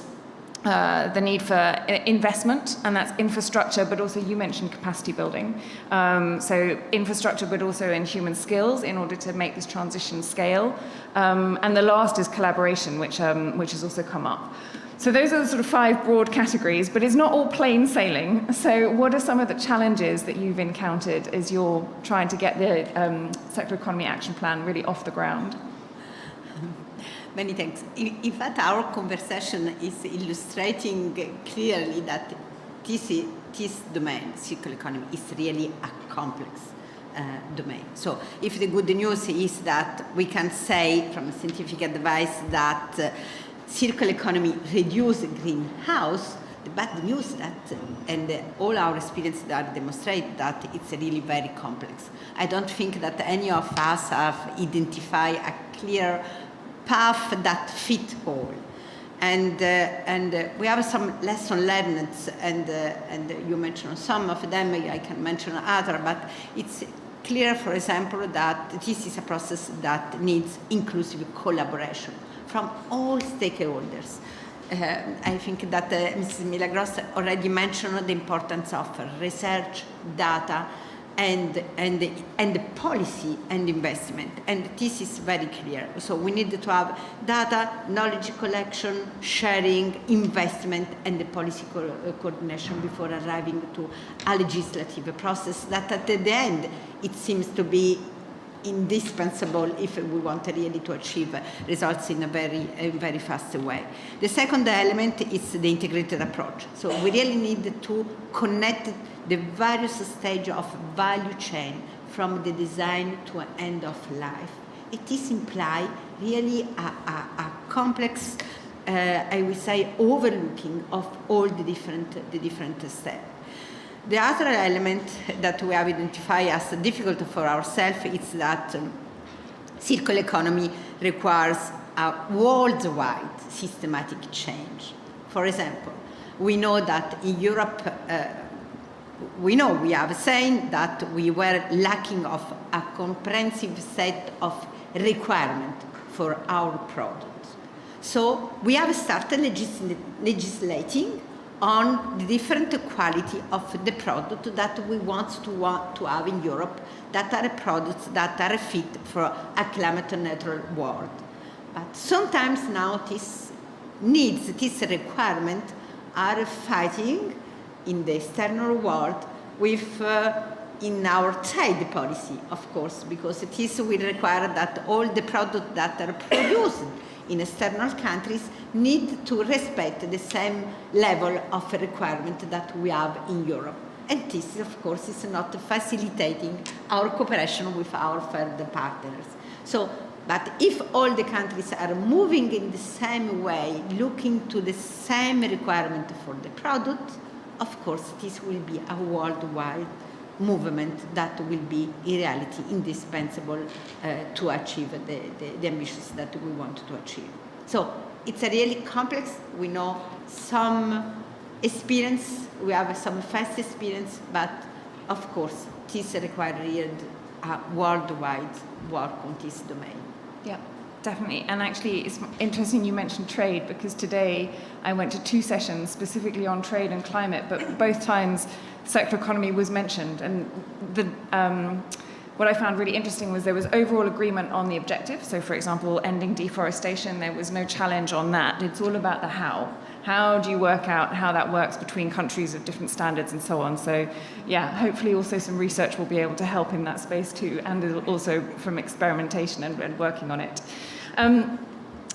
Speaker 3: the need for investment, and that's infrastructure, but also you mentioned capacity building. So infrastructure, but also in human skills in order to make this transition scale. And the last is collaboration, which has also come up. So those are the sort of 5 broad categories, but it's not all plain sailing. So what are some of the challenges that you've encountered as you're trying to get the Circular Economy Action Plan really off the ground?
Speaker 9: Many thanks. In fact, our conversation is illustrating clearly that this domain, circular economy, is really a complex domain. So if the good news is that we can say from scientific advice that circular economy reduces greenhouse, the bad news that, and all our experience that demonstrate that it's really very complex. I don't think that any of us have identified a clear path that fit all. And we have some lessons learned, and you mentioned some of them, I can mention other, but it's clear, for example, that this is a process that needs inclusive collaboration from all stakeholders. I think that Mrs. Milagros already mentioned the importance of research, data, and policy and investment, and this is very clear. So we need to have data, knowledge collection, sharing, investment, and the policy coordination before arriving to a legislative process that at the end it seems to be indispensable if we want really to achieve results in a very fast way. The second element is the integrated approach. So we really need to connect the various stages of value chain from the design to end of life. It is imply really a complex, I would say, overlooking of all the different steps. The other element that we have identified as difficult for ourselves is that circular economy requires a worldwide systematic change. For example, we know that in Europe, we have saying that we were lacking of a comprehensive set of requirements for our products. So we have started legislating on the different quality of the product that we want to have in Europe, that are products that are fit for a climate neutral world. But sometimes now these needs, these requirements are fighting in the external world with in our trade policy, of course, because this will require that all the products that are produced in external countries need to respect the same level of requirement that we have in Europe. And this, of course, is not facilitating our cooperation with our further partners. So, but if all the countries are moving in the same way, looking to the same requirement for the product, of course, this will be a worldwide movement that will be in reality indispensable to achieve the ambitions that we want to achieve. So it's a really complex. We know some experience, we have some fast experience, but of course this requires a worldwide work on this domain.
Speaker 3: Yeah, definitely. And actually it's interesting you mentioned trade, because today I went to 2 sessions specifically on trade and climate, but both times circular economy was mentioned, and what I found really interesting was there was overall agreement on the objective. So, for example, ending deforestation, there was no challenge on that. It's all about the how. How do you work out how that works between countries of different standards and so on? So, yeah, hopefully also some research will be able to help in that space too, and also from experimentation and working on it.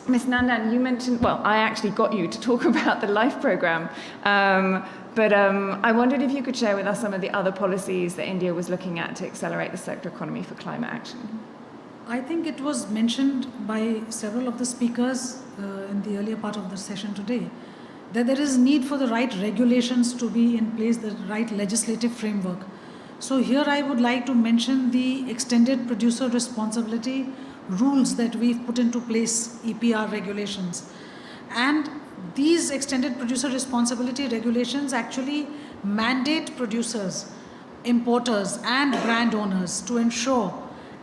Speaker 3: Ms. Nandan, you mentioned, well, I actually got you to talk about the LIFE program. But I wondered if you could share with us some of the other policies that India was looking at to accelerate the circular economy for climate action.
Speaker 8: I think it was mentioned by several of the speakers in the earlier part of the session today that there is need for the right regulations to be in place, the right legislative framework. So here I would like to mention the extended producer responsibility rules that we've put into place, EPR regulations. And these extended producer responsibility regulations actually mandate producers, importers and brand owners to ensure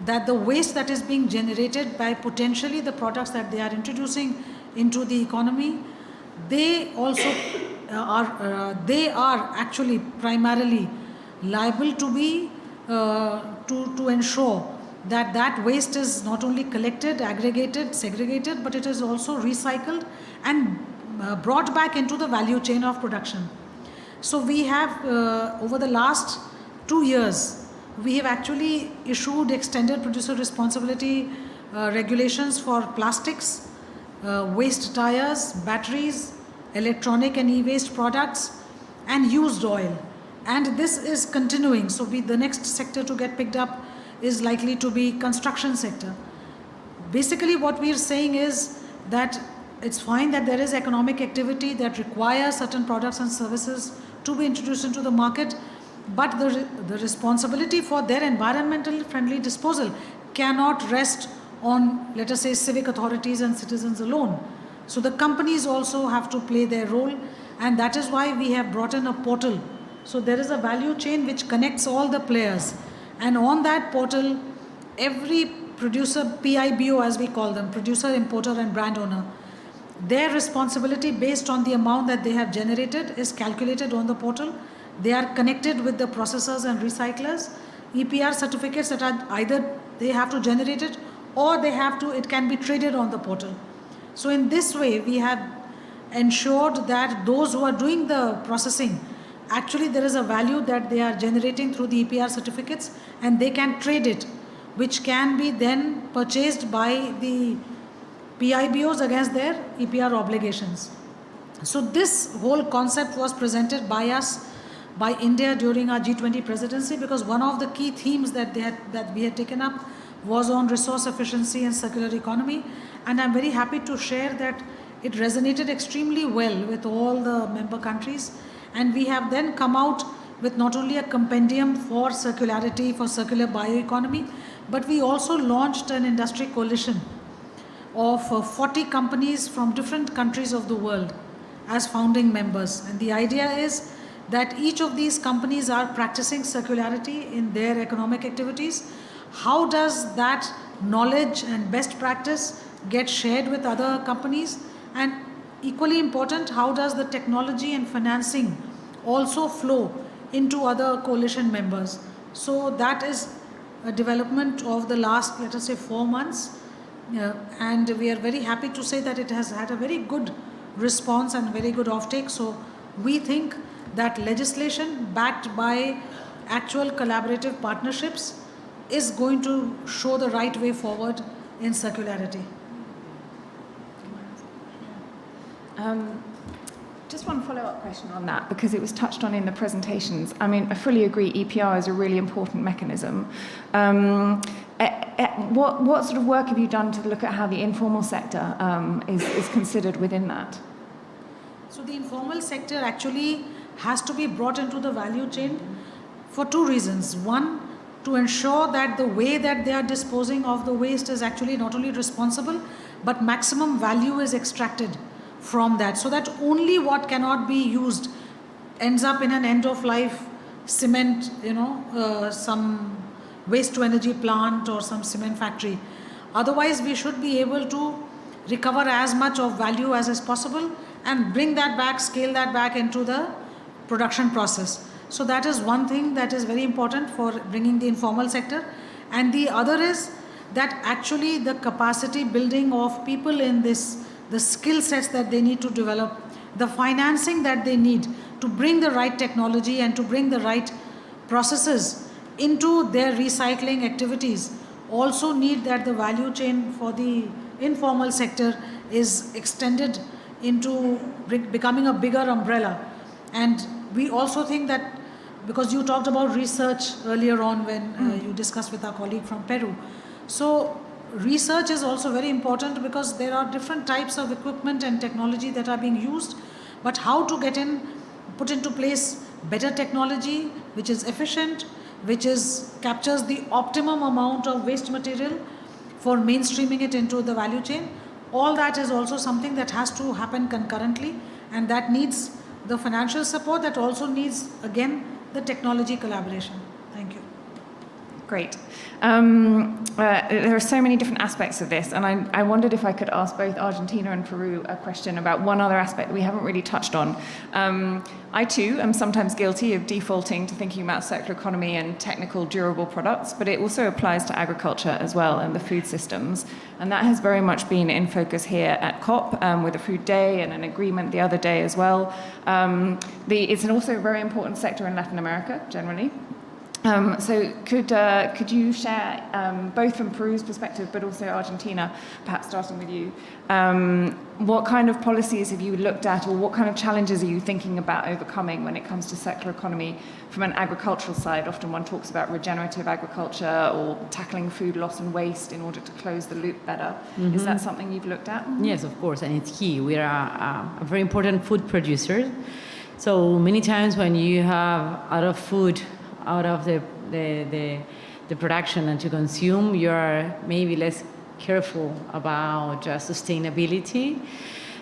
Speaker 8: that the waste that is being generated by potentially the products that they are introducing into the economy, they also are actually primarily liable to be to ensure that that waste is not only collected, aggregated, segregated, but it is also recycled and brought back into the value chain of production. So we have over the last 2 years, we have actually issued extended producer responsibility regulations for plastics, waste tires, batteries, electronic and e-waste products, and used oil. And this is continuing. So the next sector to get picked up is likely to be construction sector. Basically what we are saying is that it's fine that there is economic activity that requires certain products and services to be introduced into the market, but the responsibility for their environmentally friendly disposal cannot rest on, let us say, civic authorities and citizens alone. So the companies also have to play their role, and that is why we have brought in a portal. So there is a value chain which connects all the players, and on that portal, every producer, PIBO as we call them, producer, importer and brand owner, their responsibility based on the amount that they have generated is calculated on the portal. They are connected with the processors and recyclers. EPR certificates that are either they have to generate it or they have to, it can be traded on the portal. So in this way, we have ensured that those who are doing the processing, actually there is a value that they are generating through the EPR certificates, and they can trade it, which can be then purchased by the PIBOs against their EPR obligations. So this whole concept was presented by us, by India during our G20 presidency, because one of the key themes that we had taken up was on resource efficiency and circular economy. And I'm very happy to share that it resonated extremely well with all the member countries. And we have then come out with not only a compendium for circularity, for circular bioeconomy, but we also launched an industry coalition of 40 companies from different countries of the world as founding members. And the idea is that each of these companies are practicing circularity in their economic activities. How does that knowledge and best practice get shared with other companies? And equally important, how does the technology and financing also flow into other coalition members? So that is a development of the last, let us say, 4 months. And we are very happy to say that it has had a very good response and very good offtake. So we think that legislation backed by actual collaborative partnerships is going to show the right way forward in circularity.
Speaker 3: Just one follow-up question on that, because it was touched on in the presentations. I mean, I fully agree EPR is a really important mechanism. What sort of work have you done to look at how the informal sector is considered within that?
Speaker 8: So the informal sector actually has to be brought into the value chain for 2 reasons. One, to ensure that the way that they are disposing of the waste is actually not only responsible, but maximum value is extracted from that, so that only what cannot be used ends up in an end-of-life cement, some waste-to-energy plant or some cement factory. Otherwise, we should be able to recover as much of value as is possible and bring that back, scale that back into the production process. So that is one thing that is very important for bringing the informal sector. And the other is that actually the capacity building of people in this, the skill sets that they need to develop, the financing that they need to bring the right technology and to bring the right processes into their recycling activities, also need that the value chain for the informal sector is extended into becoming a bigger umbrella. And we also think that, because you talked about research earlier on when you discussed with our colleague from Peru. So research is also very important, because there are different types of equipment and technology that are being used, but how to put into place better technology which is efficient, which captures the optimum amount of waste material for mainstreaming it into the value chain. All that is also something that has to happen concurrently, and that needs the financial support, that also needs, again, the technology collaboration. Thank you.
Speaker 3: Great. There are so many different aspects of this, and I wondered if I could ask both Argentina and Peru a question about one other aspect we haven't really touched on. I too am sometimes guilty of defaulting to thinking about circular economy and technical durable products, but it also applies to agriculture as well and the food systems. And that has very much been in focus here at COP with a food day and an agreement the other day as well. It's also a very important sector in Latin America generally. So could you share, both from Peru's perspective, but also Argentina, perhaps starting with you, what kind of policies have you looked at, or what kind of challenges are you thinking about overcoming when it comes to circular economy from an agricultural side? Often one talks about regenerative agriculture or tackling food loss and waste in order to close the loop better. Mm-hmm. Is that something you've looked at?
Speaker 7: Yes, of course, and it's key. We are a very important food producer. So many times when you have out of food, out of the production and to consume, you are maybe less careful about sustainability.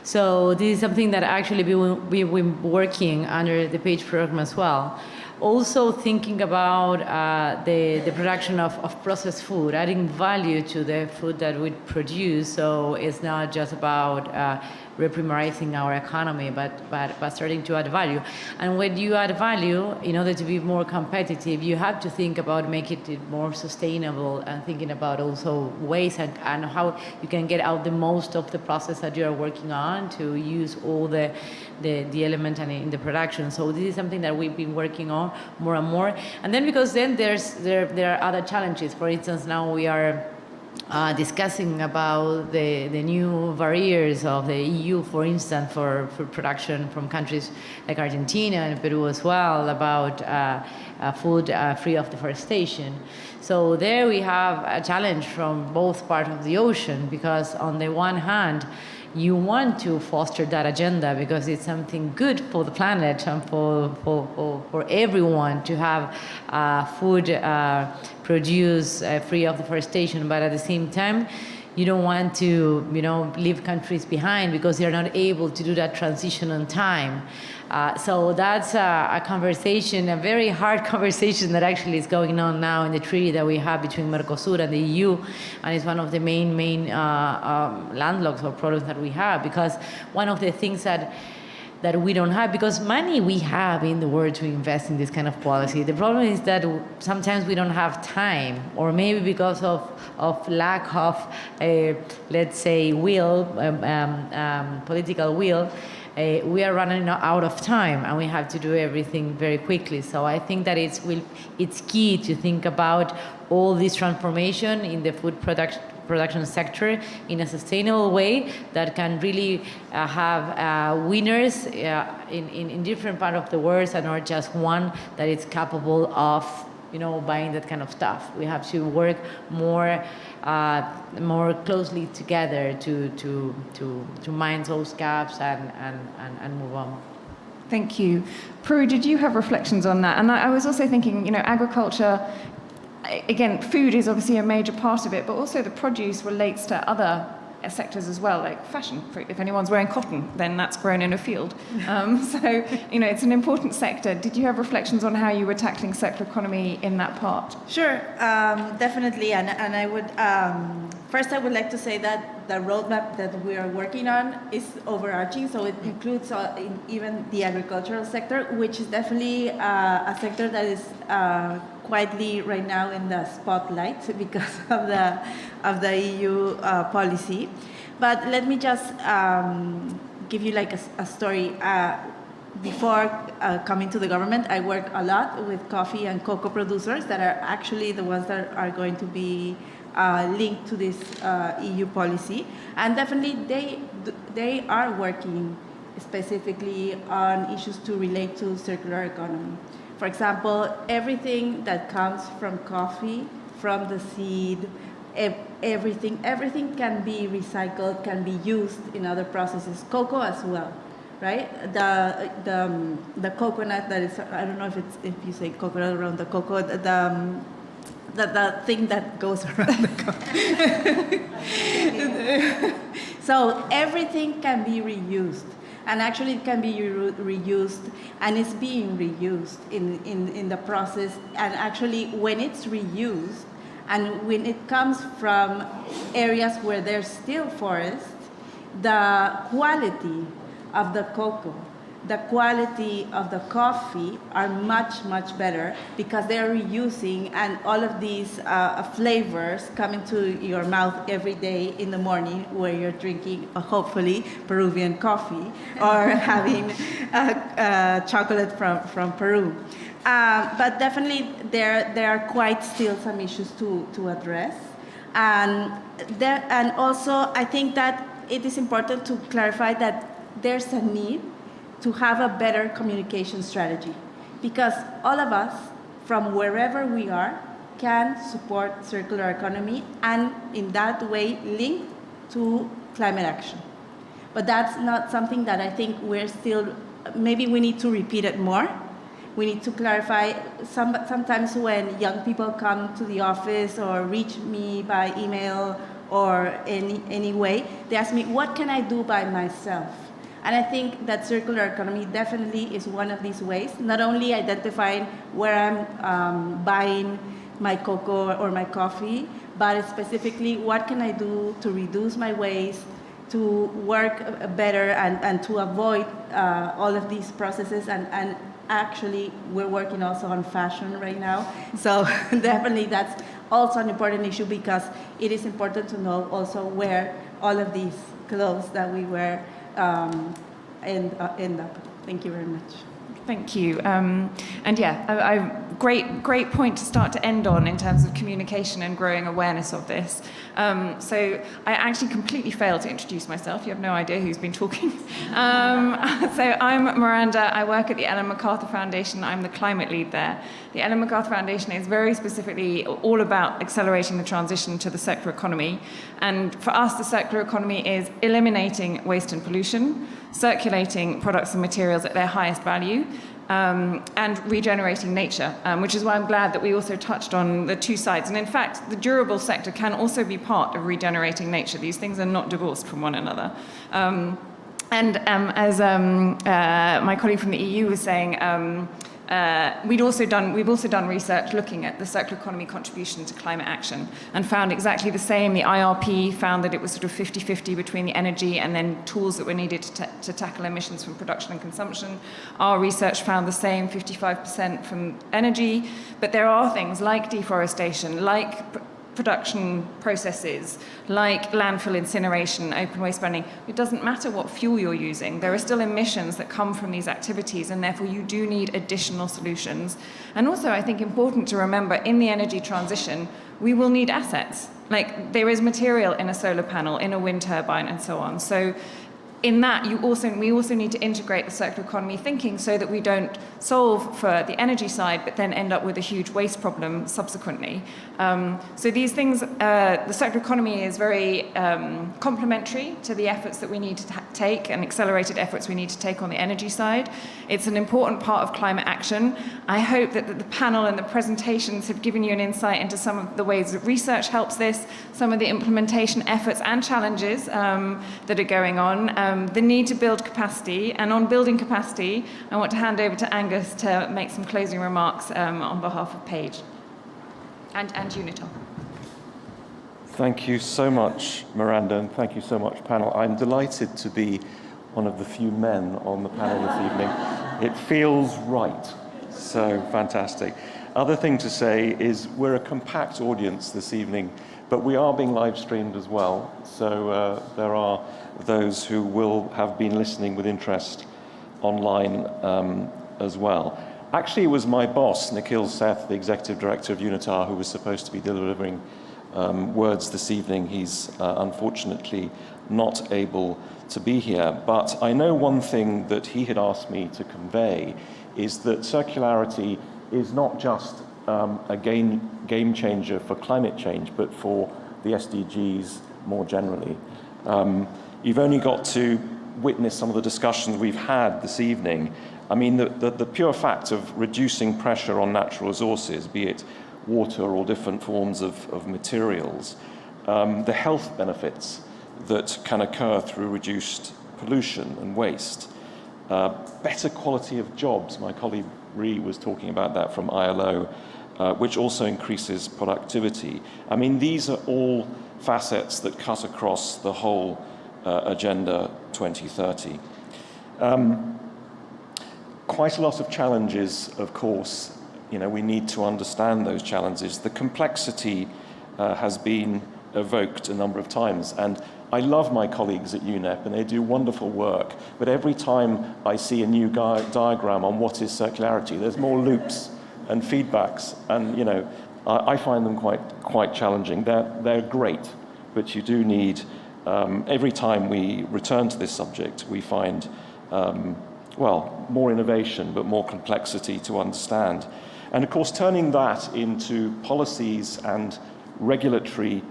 Speaker 7: So this is something that actually we've been working under the PAGE program as well. Also thinking about the production of processed food, adding value to the food that we produce. So it's not just about reprimarizing our economy, but starting to add value. And when you add value, in order to be more competitive, you have to think about making it more sustainable and thinking about also ways and how you can get out the most of the process that you are working on to use all the element in the production. So this is something that we've been working on more and more. And then because then there are other challenges. For instance, now we are discussing about the new barriers of the EU, for instance, for production from countries like Argentina and Peru as well, about food free of deforestation. So there we have a challenge from both parts of the ocean, because on the one hand, you want to foster that agenda because it's something good for the planet and for everyone to have food produced free of deforestation, but at the same time, you don't want to, leave countries behind because they're not able to do that transition on time. So that's a conversation, a very hard conversation that actually is going on now in the treaty that we have between Mercosur and the EU, and it's one of the main landlocks or problems that we have, because one of the things that we don't have, because money we have in the world to invest in this kind of policy. The problem is that sometimes we don't have time, or maybe because of lack of, let's say, will, political will, we are running out of time and we have to do everything very quickly. So I think that it's key to think about all this transformation in the food production sector in a sustainable way that can really have winners in different parts of the world, and not just one that is capable of buying that kind of stuff. We have to work more closely together to mind those gaps and move on.
Speaker 3: Thank you. Peru, did you have reflections on that? And I was also thinking, agriculture, again, food is obviously a major part of it, but also the produce relates to other sectors as well, like fashion. If anyone's wearing cotton, then that's grown in a field. So, it's an important sector. Did you have reflections on how you were tackling circular economy in that part?
Speaker 10: Sure, definitely. And I would, first I would like to say that the roadmap that we are working on is overarching, so it includes even the agricultural sector, which is definitely a sector that is quietly right now in the spotlight because of the EU policy. But let me just give you like a story. Before coming to the government, I worked a lot with coffee and cocoa producers that are actually the ones that are going to be linked to this EU policy. And definitely they are working specifically on issues to relate to circular economy. For example, everything that comes from coffee, from the seed, everything can be recycled, can be used in other processes. Cocoa as well. right? The coconut that is, I don't know if you say coconut around the cocoa, the thing that goes around the cocoa. So everything can be reused. And actually it can be reused, and it's being reused in the process. And actually when it's reused, and when it comes from areas where there's still forest, the quality of the cocoa, the quality of the coffee are much, much better because they're reusing, and all of these flavors come into your mouth every day in the morning where you're drinking, hopefully, Peruvian coffee or having chocolate from Peru. But definitely there are quite still some issues to address. And also I think that it is important to clarify that there's a need to have a better communication strategy, because all of us from wherever we are can support circular economy and in that way link to climate action. But that's not something that I think we're still, maybe we need to repeat it more. We need to clarify. Sometimes when young people come to the office or reach me by email or any way, they ask me, what can I do by myself? And I think that circular economy definitely is one of these ways, not only identifying where I'm buying my cocoa or my coffee, but specifically what can I do to reduce my waste, to work better and to avoid all of these processes. And actually, we're working also on fashion right now. So definitely that's also an important issue, because it is important to know also where all of these clothes that we wear end up. Thank you very much.
Speaker 3: Thank you. And yeah, great point to start to end on in terms of communication and growing awareness of this. So I actually completely failed to introduce myself. You have no idea who's been talking. So I'm Miranda. I work at the Ellen MacArthur Foundation. I'm the climate lead there. The Ellen MacArthur Foundation is very specifically all about accelerating the transition to the circular economy. And for us, the circular economy is eliminating waste and pollution, circulating products and materials at their highest value, and regenerating nature, which is why I'm glad that we also touched on the two sides. And in fact, the durable sector can also be part of regenerating nature. These things are not divorced from one another. As my colleague from the EU was saying, we've also done research looking at the circular economy contribution to climate action and found exactly the same. The IRP found that it was sort of 50-50 between the energy and then tools that were needed to tackle emissions from production and consumption. Our research found the same, 55% from energy, but there are things like deforestation, like production processes, like landfill incineration, open waste burning. It doesn't matter what fuel you're using. There are still emissions that come from these activities, and therefore you do need additional solutions. And also, I think important to remember, in the energy transition, we will need assets. Like, there is material in a solar panel, in a wind turbine, and so on. So in that, we also need to integrate the circular economy thinking so that we don't solve for the energy side, but then end up with a huge waste problem subsequently. So these things, the circular economy is very complementary to the efforts that we need to take and accelerated efforts we need to take on the energy side. It's an important part of climate action. I hope that the panel and the presentations have given you an insight into some of the ways that research helps this, some of the implementation efforts and challenges that are going on. The need to build capacity, and on building capacity, I want to hand over to Angus to make some closing remarks on behalf of Paige and UNITAR.
Speaker 11: Thank you so much, Miranda, and thank you so much, panel. I'm delighted to be one of the few men on the panel this evening. It feels right, so fantastic. Other thing to say is we're a compact audience this evening, but we are being live streamed as well, so there are those who will have been listening with interest online as well. Actually, it was my boss, Nikhil Seth, the Executive Director of UNITAR, who was supposed to be delivering words this evening. He's unfortunately not able to be here, but I know one thing that he had asked me to convey is that circularity is not just a game changer for climate change, but for the SDGs more generally. You've only got to witnessed some of the discussions we've had this evening, I mean, the pure fact of reducing pressure on natural resources, be it water or different forms of materials, the health benefits that can occur through reduced pollution and waste, better quality of jobs. My colleague Ree was talking about that from ILO, which also increases productivity. I mean, these are all facets that cut across the whole Agenda 2030. Quite a lot of challenges, of course. You know, we need to understand those challenges. The complexity has been evoked a number of times, and I love my colleagues at UNEP, and they do wonderful work, but every time I see a new diagram on what is circularity, there's more loops and feedbacks, and you know, I find them quite challenging. They're great, but you do need, every time we return to this subject, we find, well, more innovation, but more complexity to understand. And of course, turning that into policies and regulatory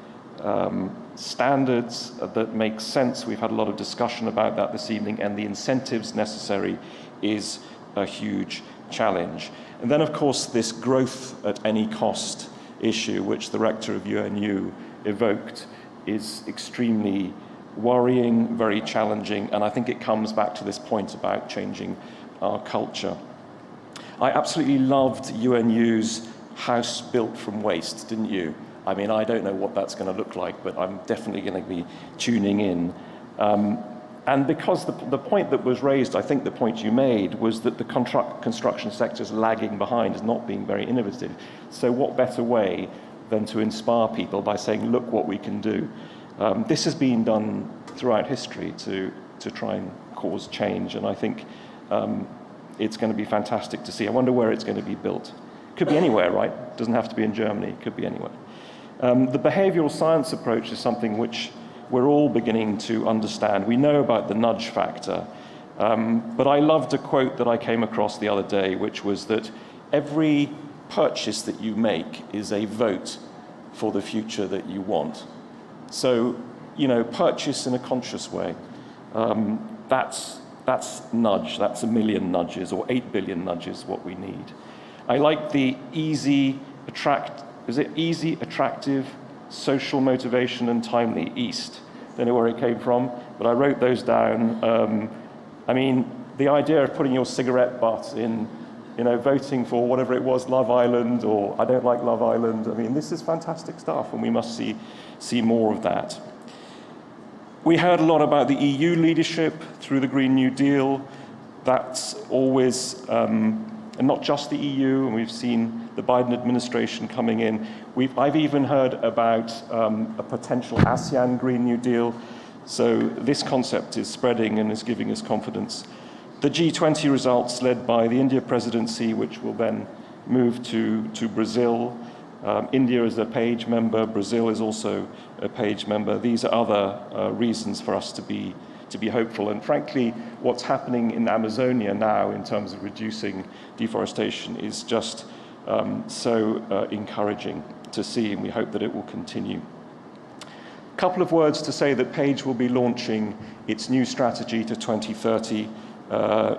Speaker 11: standards that make sense. We've had a lot of discussion about that this evening, and the incentives necessary is a huge challenge. And then, of course, this growth at any cost issue, which the rector of UNU evoked, is extremely worrying, very challenging, and I think it comes back to this point about changing our culture. I absolutely loved UNU's house built from waste, didn't you? I mean, I don't know what that's going to look like, but I'm definitely going to be tuning in. And because the point that was raised, I think the point you made, was that the construction sector is lagging behind, is not being very innovative. So what better way than to inspire people by saying, look what we can do. This has been done throughout history to try and cause change, and I think it's going to be fantastic to see. I wonder where it's going to be built. Could be anywhere, right? Doesn't have to be in Germany, it could be anywhere. The behavioral science approach is something which we're all beginning to understand. We know about the nudge factor, but I loved a quote that I came across the other day, which was that every purchase that you make is a vote for the future that you want. So, you know, purchase in a conscious way. That's nudge, that's 1 million nudges, or 8 billion nudges, what we need. I like the easy, attractive, social motivation and timely, EAST. Don't know where it came from, but I wrote those down. I mean, the idea of putting your cigarette butt in, you know, voting for whatever it was, Love Island, or I don't like Love Island. I mean, this is fantastic stuff, and we must see more of that. We heard a lot about the EU leadership through the Green New Deal. That's always, and not just the EU, and we've seen the Biden administration coming in. I've even heard about a potential ASEAN Green New Deal. So this concept is spreading and is giving us confidence. The G20 results led by the India presidency, which will then move to Brazil. India is a page member, Brazil is also a page member. These are other reasons for us to be hopeful. And frankly, what's happening in Amazonia now in terms of reducing deforestation is just so encouraging to see, and we hope that it will continue. A couple of words to say that Page will be launching its new strategy to 2030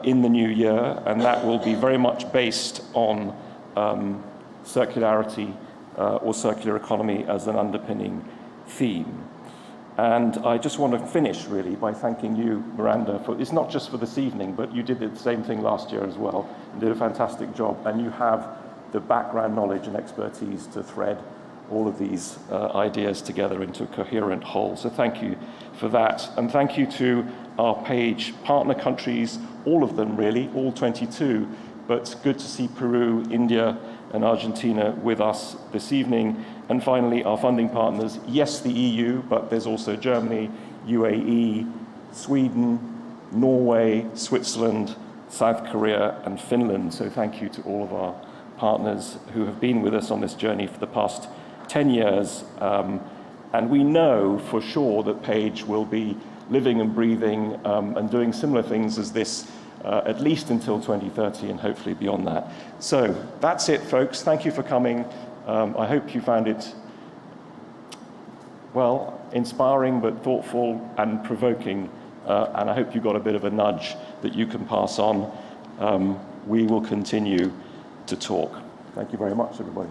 Speaker 11: in the new year, and that will be very much based on circularity or circular economy as an underpinning theme. And I just want to finish really by thanking you, Miranda, for, it's not just for this evening, but you did the same thing last year as well, and did a fantastic job, and you have the background knowledge and expertise to thread all of these ideas together into a coherent whole. So thank you for that. And thank you to our Page partner countries, all of them really, all 22, but good to see Peru, India, and Argentina with us this evening. And finally, our funding partners, yes, the EU, but there's also Germany, UAE, Sweden, Norway, Switzerland, South Korea, and Finland. So thank you to all of our partners who have been with us on this journey for the past 10 years. And we know for sure that Page will be living and breathing and doing similar things as this at least until 2030 and hopefully beyond that. So that's it, folks. Thank you for coming. I hope you found it, well, inspiring but thoughtful and provoking and I hope you got a bit of a nudge that you can pass on. We will continue to talk. Thank you very much, everybody.